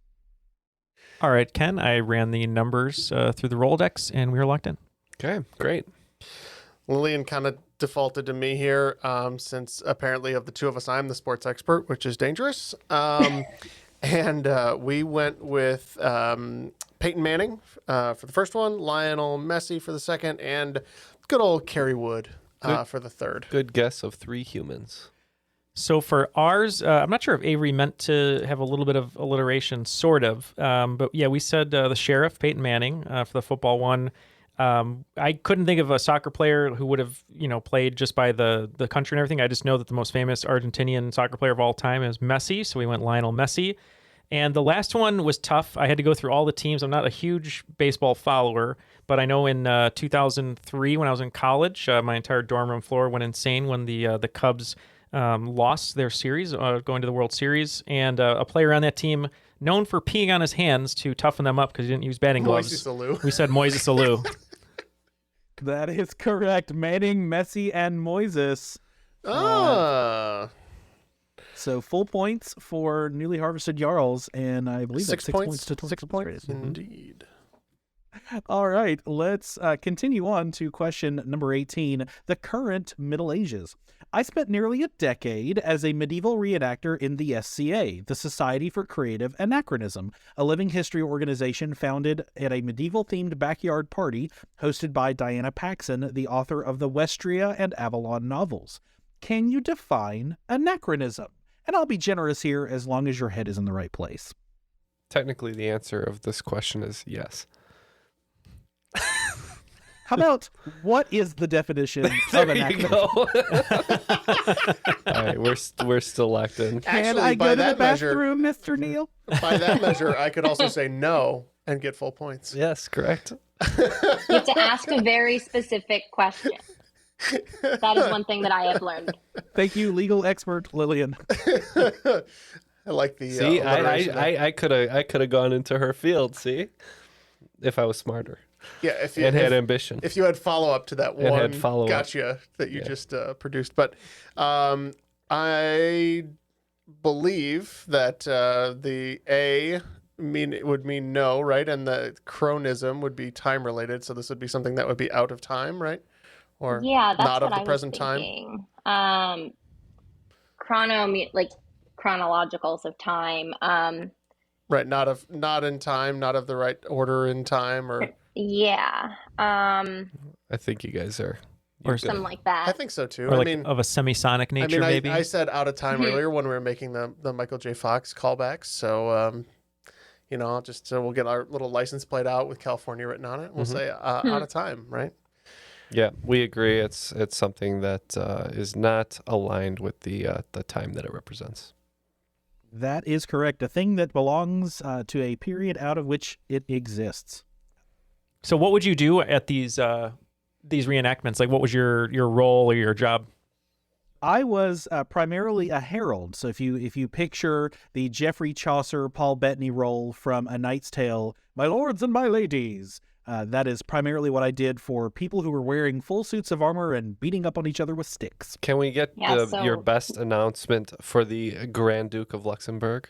All right, Ken, I ran the numbers through the Rolodex, and we are locked in. Okay, great. Lillian kind of defaulted to me here, since apparently of the two of us, I'm the sports expert, which is dangerous. And we went with Peyton Manning for the first one, Lionel Messi for the second, and good old Kerry Wood for the third. Good guess of 3 humans. So for ours, I'm not sure if Avery meant to have a little bit of alliteration, sort of. But yeah, we said the sheriff, Peyton Manning, for the football one. I couldn't think of a soccer player who would have, played just by the country and everything. I just know that the most famous Argentinian soccer player of all time is Messi. So we went Lionel Messi. And the last one was tough. I had to go through all the teams. I'm not a huge baseball follower, but I know in 2003 when I was in college, my entire dorm room floor went insane when the Cubs lost their series, going to the World Series. And a player on that team known for peeing on his hands to toughen them up because he didn't use batting gloves. Moises Alou. We said Moises Alou. That is correct. Manning, Messi, and Moises. So full points for newly harvested Jarls, and I believe that's 6 points to 6 points. Indeed. All right, let's continue on to question number 18, the current Middle Ages. I spent nearly a decade as a medieval reenactor in the SCA, the Society for Creative Anachronism, a living history organization founded at a medieval-themed backyard party hosted by Diana Paxson, the author of the Westria and Avalon novels. Can you define anachronism? And I'll be generous here as long as your head is in the right place. Technically, the answer of this question is yes. How about, what is the definition of anachronism? All right, we're still locked in. Can I go to the bathroom, Mr. Neal? By that measure, I could also say no and get full points. Yes, correct. You have to ask a very specific question. That is one thing that I have learned. Thank you, legal expert Lillian. I like the. See, I could have gone into her field. See, if I was smarter. Yeah, if you had ambition. If you had follow up to that one gotcha that you just produced, but I believe that the A would mean no, right, and the chronism would be time related. So this would be something that would be out of time, right? Or that's not of what the I present was time. Like chronologicals of time. Right, not in time, not of the right order in time, or yeah. I think you guys are. Or something like that. I think so too. Or of a semisonic nature, maybe. I said out of time earlier when we were making the Michael J. Fox callbacks. So, I'll just we'll get our little license plate out with California written on it. We'll say out of time, right? Yeah, we agree. It's something that is not aligned with the time that it represents. That is correct. A thing that belongs to a period out of which it exists. So what would you do at these reenactments? Like, what was your role or your job? I was primarily a herald. So if you picture the Geoffrey Chaucer, Paul Bettany role from A Knight's Tale, my lords and my ladies, that is primarily what I did for people who were wearing full suits of armor and beating up on each other with sticks. Can we get your best announcement for the Grand Duke of Luxembourg?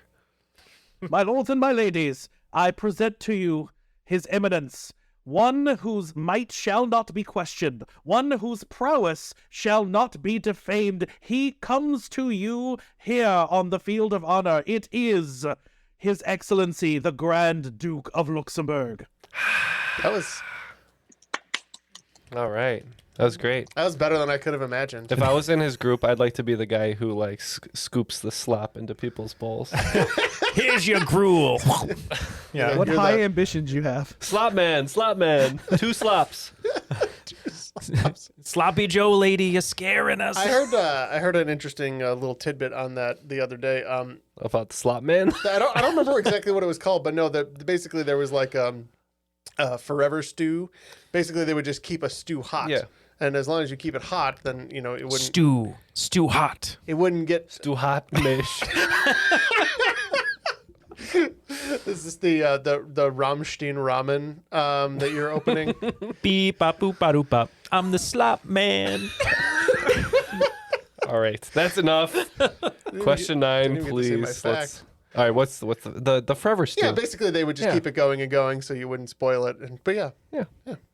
My lords and my ladies, I present to you His Eminence, one whose might shall not be questioned, one whose prowess shall not be defamed. He comes to you here on the field of honor. It is His Excellency, the Grand Duke of Luxembourg. That was... All right. That was great. That was better than I could have imagined. If I was in his group, I'd like to be the guy who scoops the slop into people's bowls. Here's your gruel. Yeah. What high ambitions you have. Slop man. 2 slops. Sloppy Joe lady, you're scaring us. I heard an interesting little tidbit on that the other day. About the slop man? I don't remember exactly what it was called, but no, basically there was like forever stew. Basically, they would just keep a stew hot. Yeah. And as long as you keep it hot, then it wouldn't stew hot. It wouldn't get stew hot mish. This is the Rammstein ramen that you're opening. Beep bop boop ba doop bop. I'm the slop man. All right, that's enough. Question 9, please. All right, what's the forever stew? Yeah, basically they would just keep it going and going, so you wouldn't spoil it. But yeah,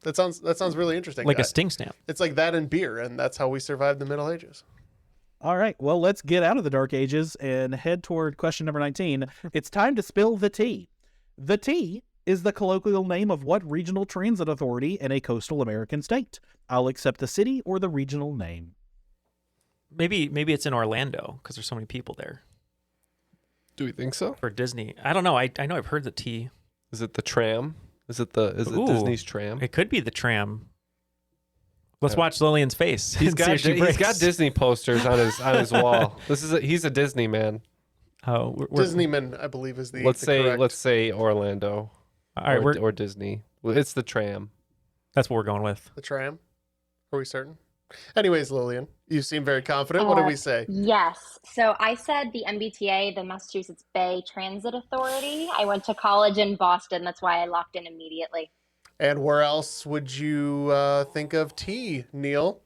that sounds really interesting. Like a sting stamp. It's like that and beer, and that's how we survived the Middle Ages. All right, well, let's get out of the Dark Ages and head toward question number 19. It's time to spill the tea. The tea is the colloquial name of what regional transit authority in a coastal American state? I'll accept the city or the regional name. Maybe it's in Orlando because there's so many people there. Do we think so? For Disney. I don't know. I know I've heard the T. Is it the tram? Is it Disney's tram? It could be the tram. Let's watch Lillian's face. He's got Disney posters on his wall. He's a Disney man. Oh, Disneyman, I believe, is the let's correct. say Orlando. All right, or Disney. Well, it's the tram. That's what we're going with. The tram. Are we certain? Anyways, Lillian, you seem very confident. What do we say? Yes. So I said the MBTA, the Massachusetts Bay Transit Authority. I went to college in Boston. That's why I locked in immediately. And where else would you think of T, Neil?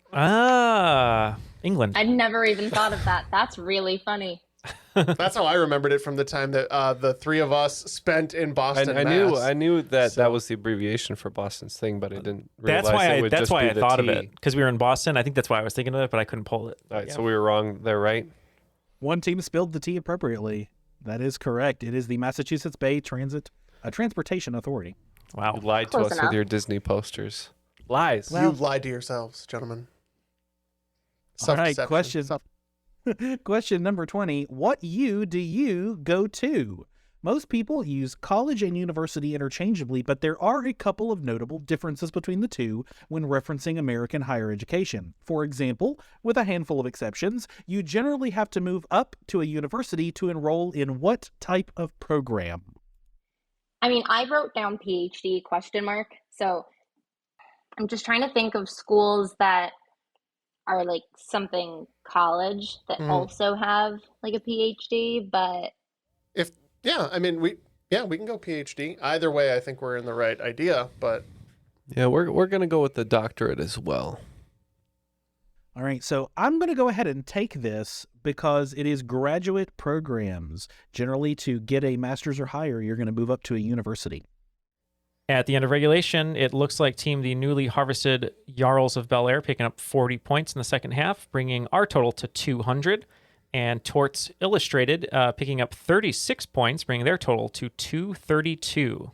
England. I'd never even thought of that. That's really funny. That's how I remembered it from the time that the three of us spent in Boston. I knew that was the abbreviation for Boston's thing, but I didn't realize that's why I thought T. of it, because we were in Boston. I think that's why I was thinking of it, but I couldn't pull it. All right, so we were wrong there, right? One team spilled the tea appropriately. That is correct. It is the Massachusetts Bay Transportation Authority. Wow. You lied to us with your Disney posters. Lies. You lied to yourselves, gentlemen. All right, question number 20. What U do you go to? Most people use college and university interchangeably, but there are a couple of notable differences between the two when referencing American higher education. For example, with a handful of exceptions, you generally have to move up to a university to enroll in what type of program? I mean, I wrote down PhD ? So I'm just trying to think of schools that are like something college that also have like a PhD, but we can go PhD. Either way, I think we're in the right idea, but yeah, we're gonna go with the doctorate as well. All right, so I'm going to go ahead and take this because it is graduate programs. Generally, to get a master's or higher, you're going to move up to a university. At the end of regulation, it looks like the newly harvested Jarls of Bel Air picking up 40 points in the second half, bringing our total to 200. And Torts Illustrated picking up 36 points, bringing their total to 232.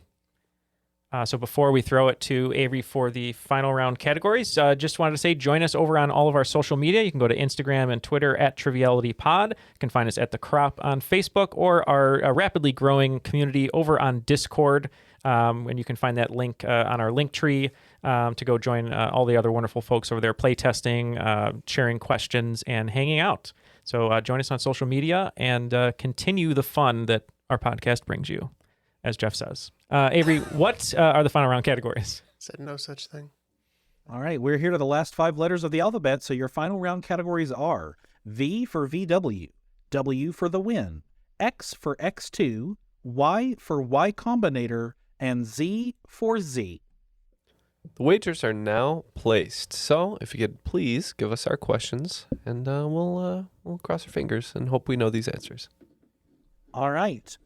So before we throw it to Avery for the final round categories, just wanted to say join us over on all of our social media. You can go to Instagram and Twitter at TrivialityPod. You can find us at The Crop on Facebook or our rapidly growing community over on Discord. And you can find that link on our link tree to go join all the other wonderful folks over there playtesting, sharing questions, and hanging out. So join us on social media and continue the fun that our podcast brings you, as Jeff says. Avery, what are the final round categories? Said no such thing. All right, we're here to the last 5 letters of the alphabet, so your final round categories are V for VW, W for the win, X for X2, Y for Y Combinator, and Z for Z. The wagers are now placed, so if you could please give us our questions, and we'll cross our fingers and hope we know these answers. All right.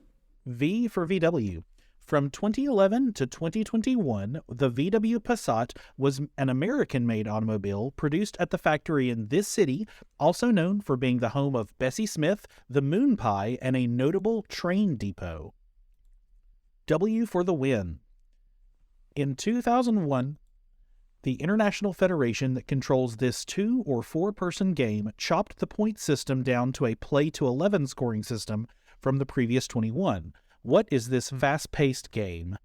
V for VW. From 2011 to 2021, the VW Passat was an American-made automobile produced at the factory in this city, also known for being the home of Bessie Smith, the Moon Pie, and a notable train depot. W for the win. In 2001, the International Federation that controls this 2- or 4-person game chopped the point system down to a play-to-11 scoring system from the previous 21. What is this fast-paced game?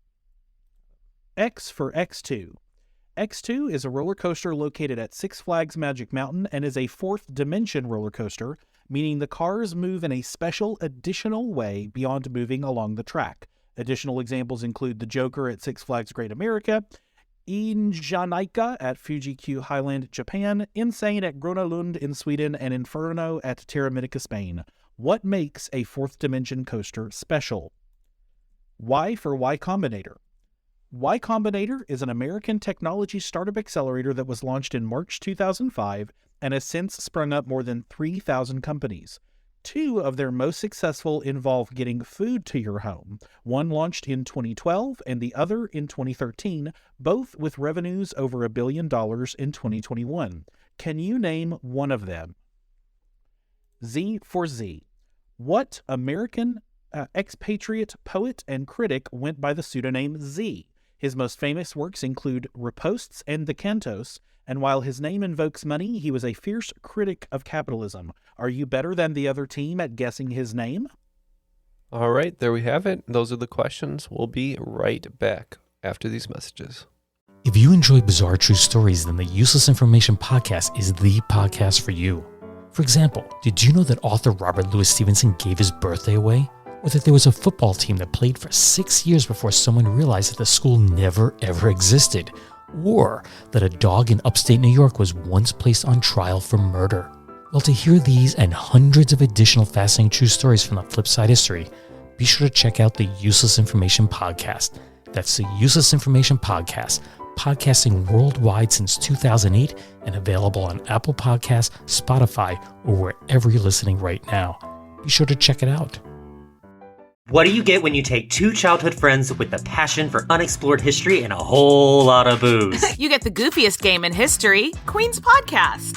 X for X2. X2 is a roller coaster located at Six Flags Magic Mountain and is a 4th dimension roller coaster, meaning the cars move in a special additional way beyond moving along the track. Additional examples include the Joker at Six Flags Great America, Injanaika at Fuji-Q Highland, Japan, Insane at Gröna Lund in Sweden, and Inferno at Terramedica, Spain. What makes a 4th dimension coaster special? Y for Y Combinator. Y Combinator is an American technology startup accelerator that was launched in March 2005 and has since sprung up more than 3,000 companies. Two of their most successful involve getting food to your home. One launched in 2012 and the other in 2013, both with revenues over $1 billion in 2021. Can you name one of them? Z for Z. What American expatriate poet and critic went by the pseudonym Z? His most famous works include Ripostes and the Cantos, and while his name invokes money, he was a fierce critic of capitalism. Are you better than the other team at guessing his name? All right, there we have it. Those are the questions. We'll be right back after these messages. If you enjoy bizarre true stories, then the Useless Information Podcast is the podcast for you. For example, did you know that author Robert Louis Stevenson gave his birthday away? Or that there was a football team that played for 6 years before someone realized that the school never ever existed? Or that a dog in upstate New York was once placed on trial for murder? Well, to hear these and hundreds of additional fascinating true stories from the Flipside history, be sure to check out the Useless Information Podcast. That's the Useless Information Podcast, podcasting worldwide since 2008 and available on Apple Podcasts, Spotify, or wherever you're listening right now. Be sure to check it out. What do you get when you take two childhood friends with a passion for unexplored history and a whole lot of booze? You get the goofiest game in history, Queen's Podcast.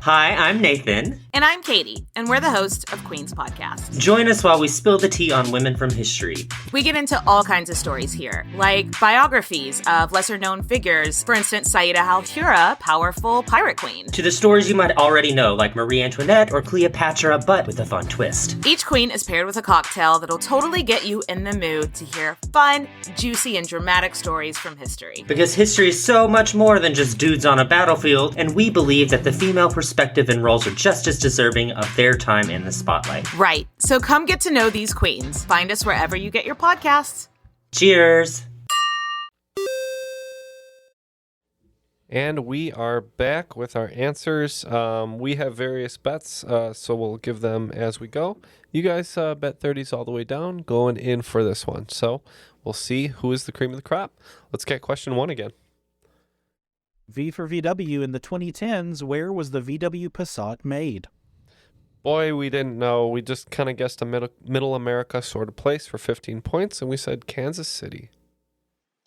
Hi, I'm Nathan. And I'm Katie, and we're the hosts of Queen's Podcast. Join us while we spill the tea on women from history. We get into all kinds of stories here, like biographies of lesser-known figures. For instance, Saida Al-Hura, powerful pirate queen. To the stories you might already know, like Marie Antoinette or Cleopatra, but with a fun twist. Each queen is paired with a cocktail that'll totally get you in the mood to hear fun, juicy, and dramatic stories from history. Because history is so much more than just dudes on a battlefield, and we believe that the female perspective and roles are just as deserving of their time in the spotlight. Right. So come get to know these queens. Find us wherever you get your podcasts. Cheers. And we are back with our answers. We have various bets, so we'll give them as we go. You guys bet 30s all the way down, going in for this one. So we'll see who is the cream of the crop. Let's get question 1 again. V for VW. In the 2010s, where was the VW Passat made? Boy, we didn't know. We just kind of guessed a middle America sort of place for 15 points, and we said Kansas City.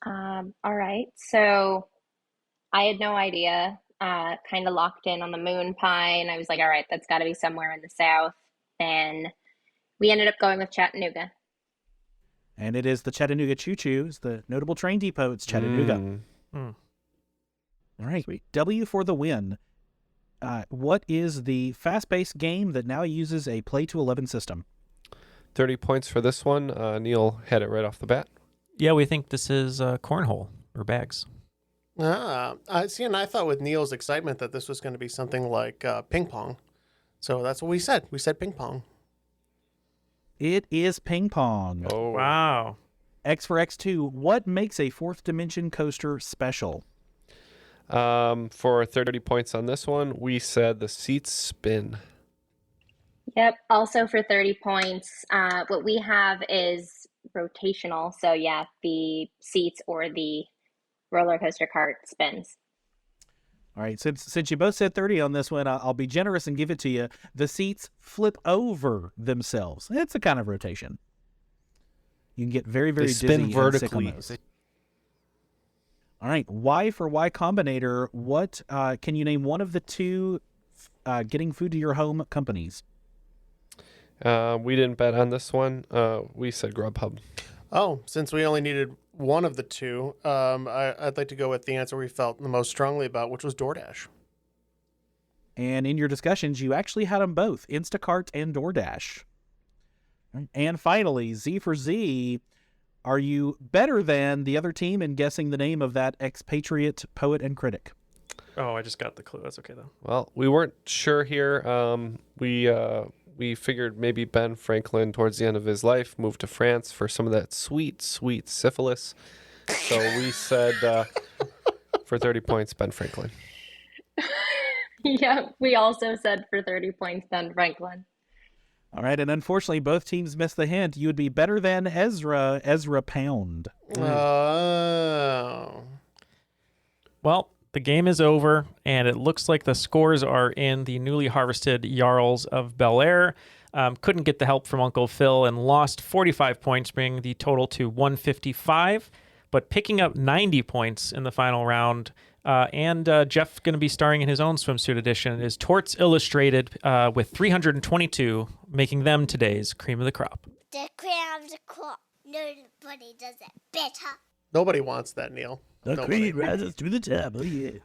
All right. So I had no idea. Kind of locked in on the moon pie, and I was like, all right, that's got to be somewhere in the South. And we ended up going with Chattanooga. And it is the Chattanooga Choo Choo, the notable train depot. It's Chattanooga. All right. Sweet. W for the win. What is the fast-paced game that now uses a play-to-11 system? 30 points for this one. Neil had it right off the bat. Yeah, we think this is cornhole or bags. See, and I thought with Neil's excitement that this was going to be something like ping pong. So that's what we said. We said ping pong. It is ping pong. Oh, wow. X for X2. What makes a fourth dimension coaster special? For 30 points on this one, we said the seats spin. Yep. Also for 30 points, what we have is rotational. So yeah, the seats or the roller coaster cart spins. All right. Since you both said 30 on this one, I'll be generous and give it to you. The seats flip over themselves. It's a kind of rotation. You can get very, very dizzy spin and vertically. sick on those. All right, Y for Y Combinator. What can you name one of the two getting food to your home companies? We didn't bet on this one. We said Grubhub. Oh, since we only needed one of the two, I'd like to go with the answer we felt the most strongly about, which was DoorDash. And in your discussions, you actually had them both, Instacart and DoorDash. And finally, Z for Z. Are you better than the other team in guessing the name of that expatriate poet and critic? Oh, I just got the clue. That's okay, though. Well, we weren't sure here. We figured maybe Ben Franklin, towards the end of his life, moved to France for some of that sweet, sweet syphilis. So we said, for 30 points, Ben Franklin. Yeah, we also said for 30 points, Ben Franklin. All right, and unfortunately, both teams missed the hint. You would be better than Ezra Pound. Oh. Well, The game is over, and it looks like the scores are in the newly harvested Jarls of Bel Air. Couldn't get the help from Uncle Phil and lost 45 points, bringing the total to 155. But picking up 90 points in the final round, and Jeff going to be starring in his own swimsuit edition, is Torts Illustrated with 322, making them today's cream of the crop. The cream of the crop. Nobody does it better. Nobody wants that, Neil. The Nobody. cream rises to the top. Oh, yeah.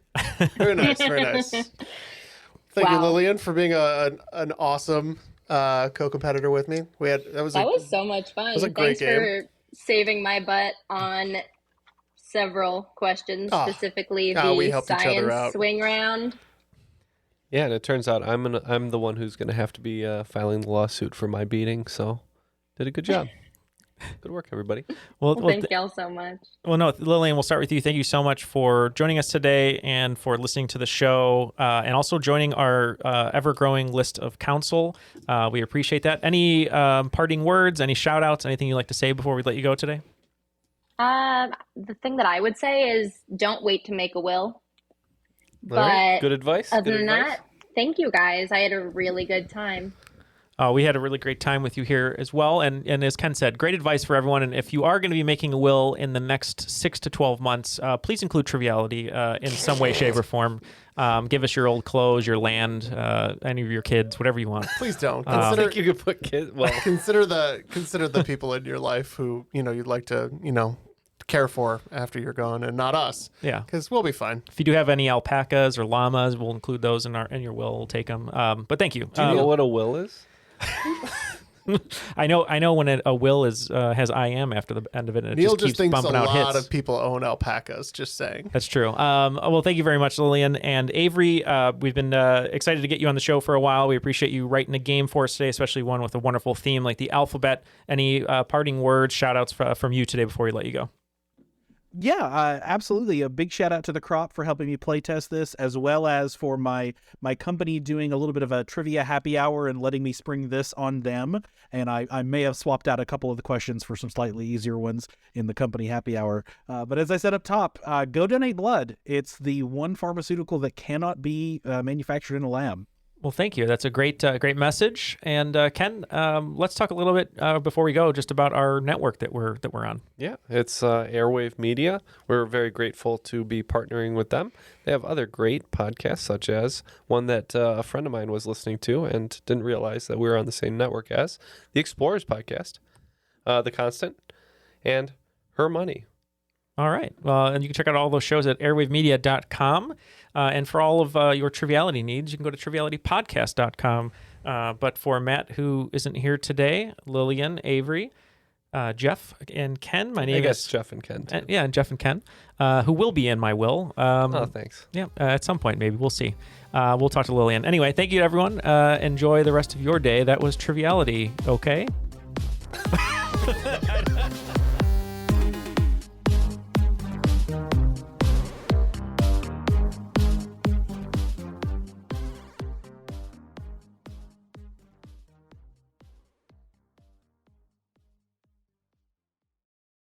Very nice, very nice. Thank you, Lillian, for being an awesome co-competitor with me. That was so much fun. It was a great Thanks game. for saving my butt on several questions, specifically we the helped each other out. science swing round. Yeah, and it turns out I'm the one who's gonna have to be filing the lawsuit for my beating. So, did a good job. Good work, everybody. Well, thank y'all so much. Well, no, Lillian, we'll start with you. Thank you so much for joining us today and for listening to the show and also joining our ever-growing list of counsel. We appreciate that. Any parting words, any shout-outs, anything you'd like to say before we let you go today? The thing that I would say is don't wait to make a will. All right. Good advice. Other than that, thank you guys. I had a really good time. We had a really great time with you here as well. And as Ken said, great advice for everyone. And if you are going to be making a will in the next 6 to 12 months, please include Triviality in some way, shape, or form. Give us your old clothes, your land, any of your kids, whatever you want. Please don't. I think you could put kids. Well, consider the people in your life who you'd like to care for after you're gone, and not us. Yeah, because we'll be fine. If you do have any alpacas or llamas, we'll include those in your will. We'll take them. But thank you. Do you know what a will is? I know when a will is has IM after the end of it, and it Neil just keeps thinks bumping a out lot hits. of people own alpacas. Just saying. That's true. Well, thank you very much, Lillian and Avery. We've been excited to get you on the show for a while. We appreciate you writing a game for us today, especially one with a wonderful theme like the alphabet. Any parting words, shout outs from you today before we let you go? Yeah, absolutely. A big shout out to the Crop for helping me playtest this, as well as for my company doing a little bit of a trivia happy hour and letting me spring this on them. And I may have swapped out a couple of the questions for some slightly easier ones in the company happy hour. But as I said up top, go donate blood. It's the one pharmaceutical that cannot be manufactured in a lab. Well, thank you. That's a great message. And Ken, let's talk a little bit before we go just about our network that we're on. Yeah, it's Airwave Media. We're very grateful to be partnering with them. They have other great podcasts, such as one that a friend of mine was listening to and didn't realize that we were on the same network as, the Explorers podcast, The Constant, and Her Money. All right. And you can check out all those shows at airwavemedia.com. And for all of your Triviality needs, you can go to trivialitypodcast.com. But for Matt, who isn't here today, Lillian, Avery, Jeff, and Ken, my name is... I guess Jeff and Ken, too. And Jeff and Ken, who will be in my will. Thanks. Yeah, at some point, maybe. We'll see. We'll talk to Lillian. Anyway, thank you to everyone. Enjoy the rest of your day. That was Triviality, okay?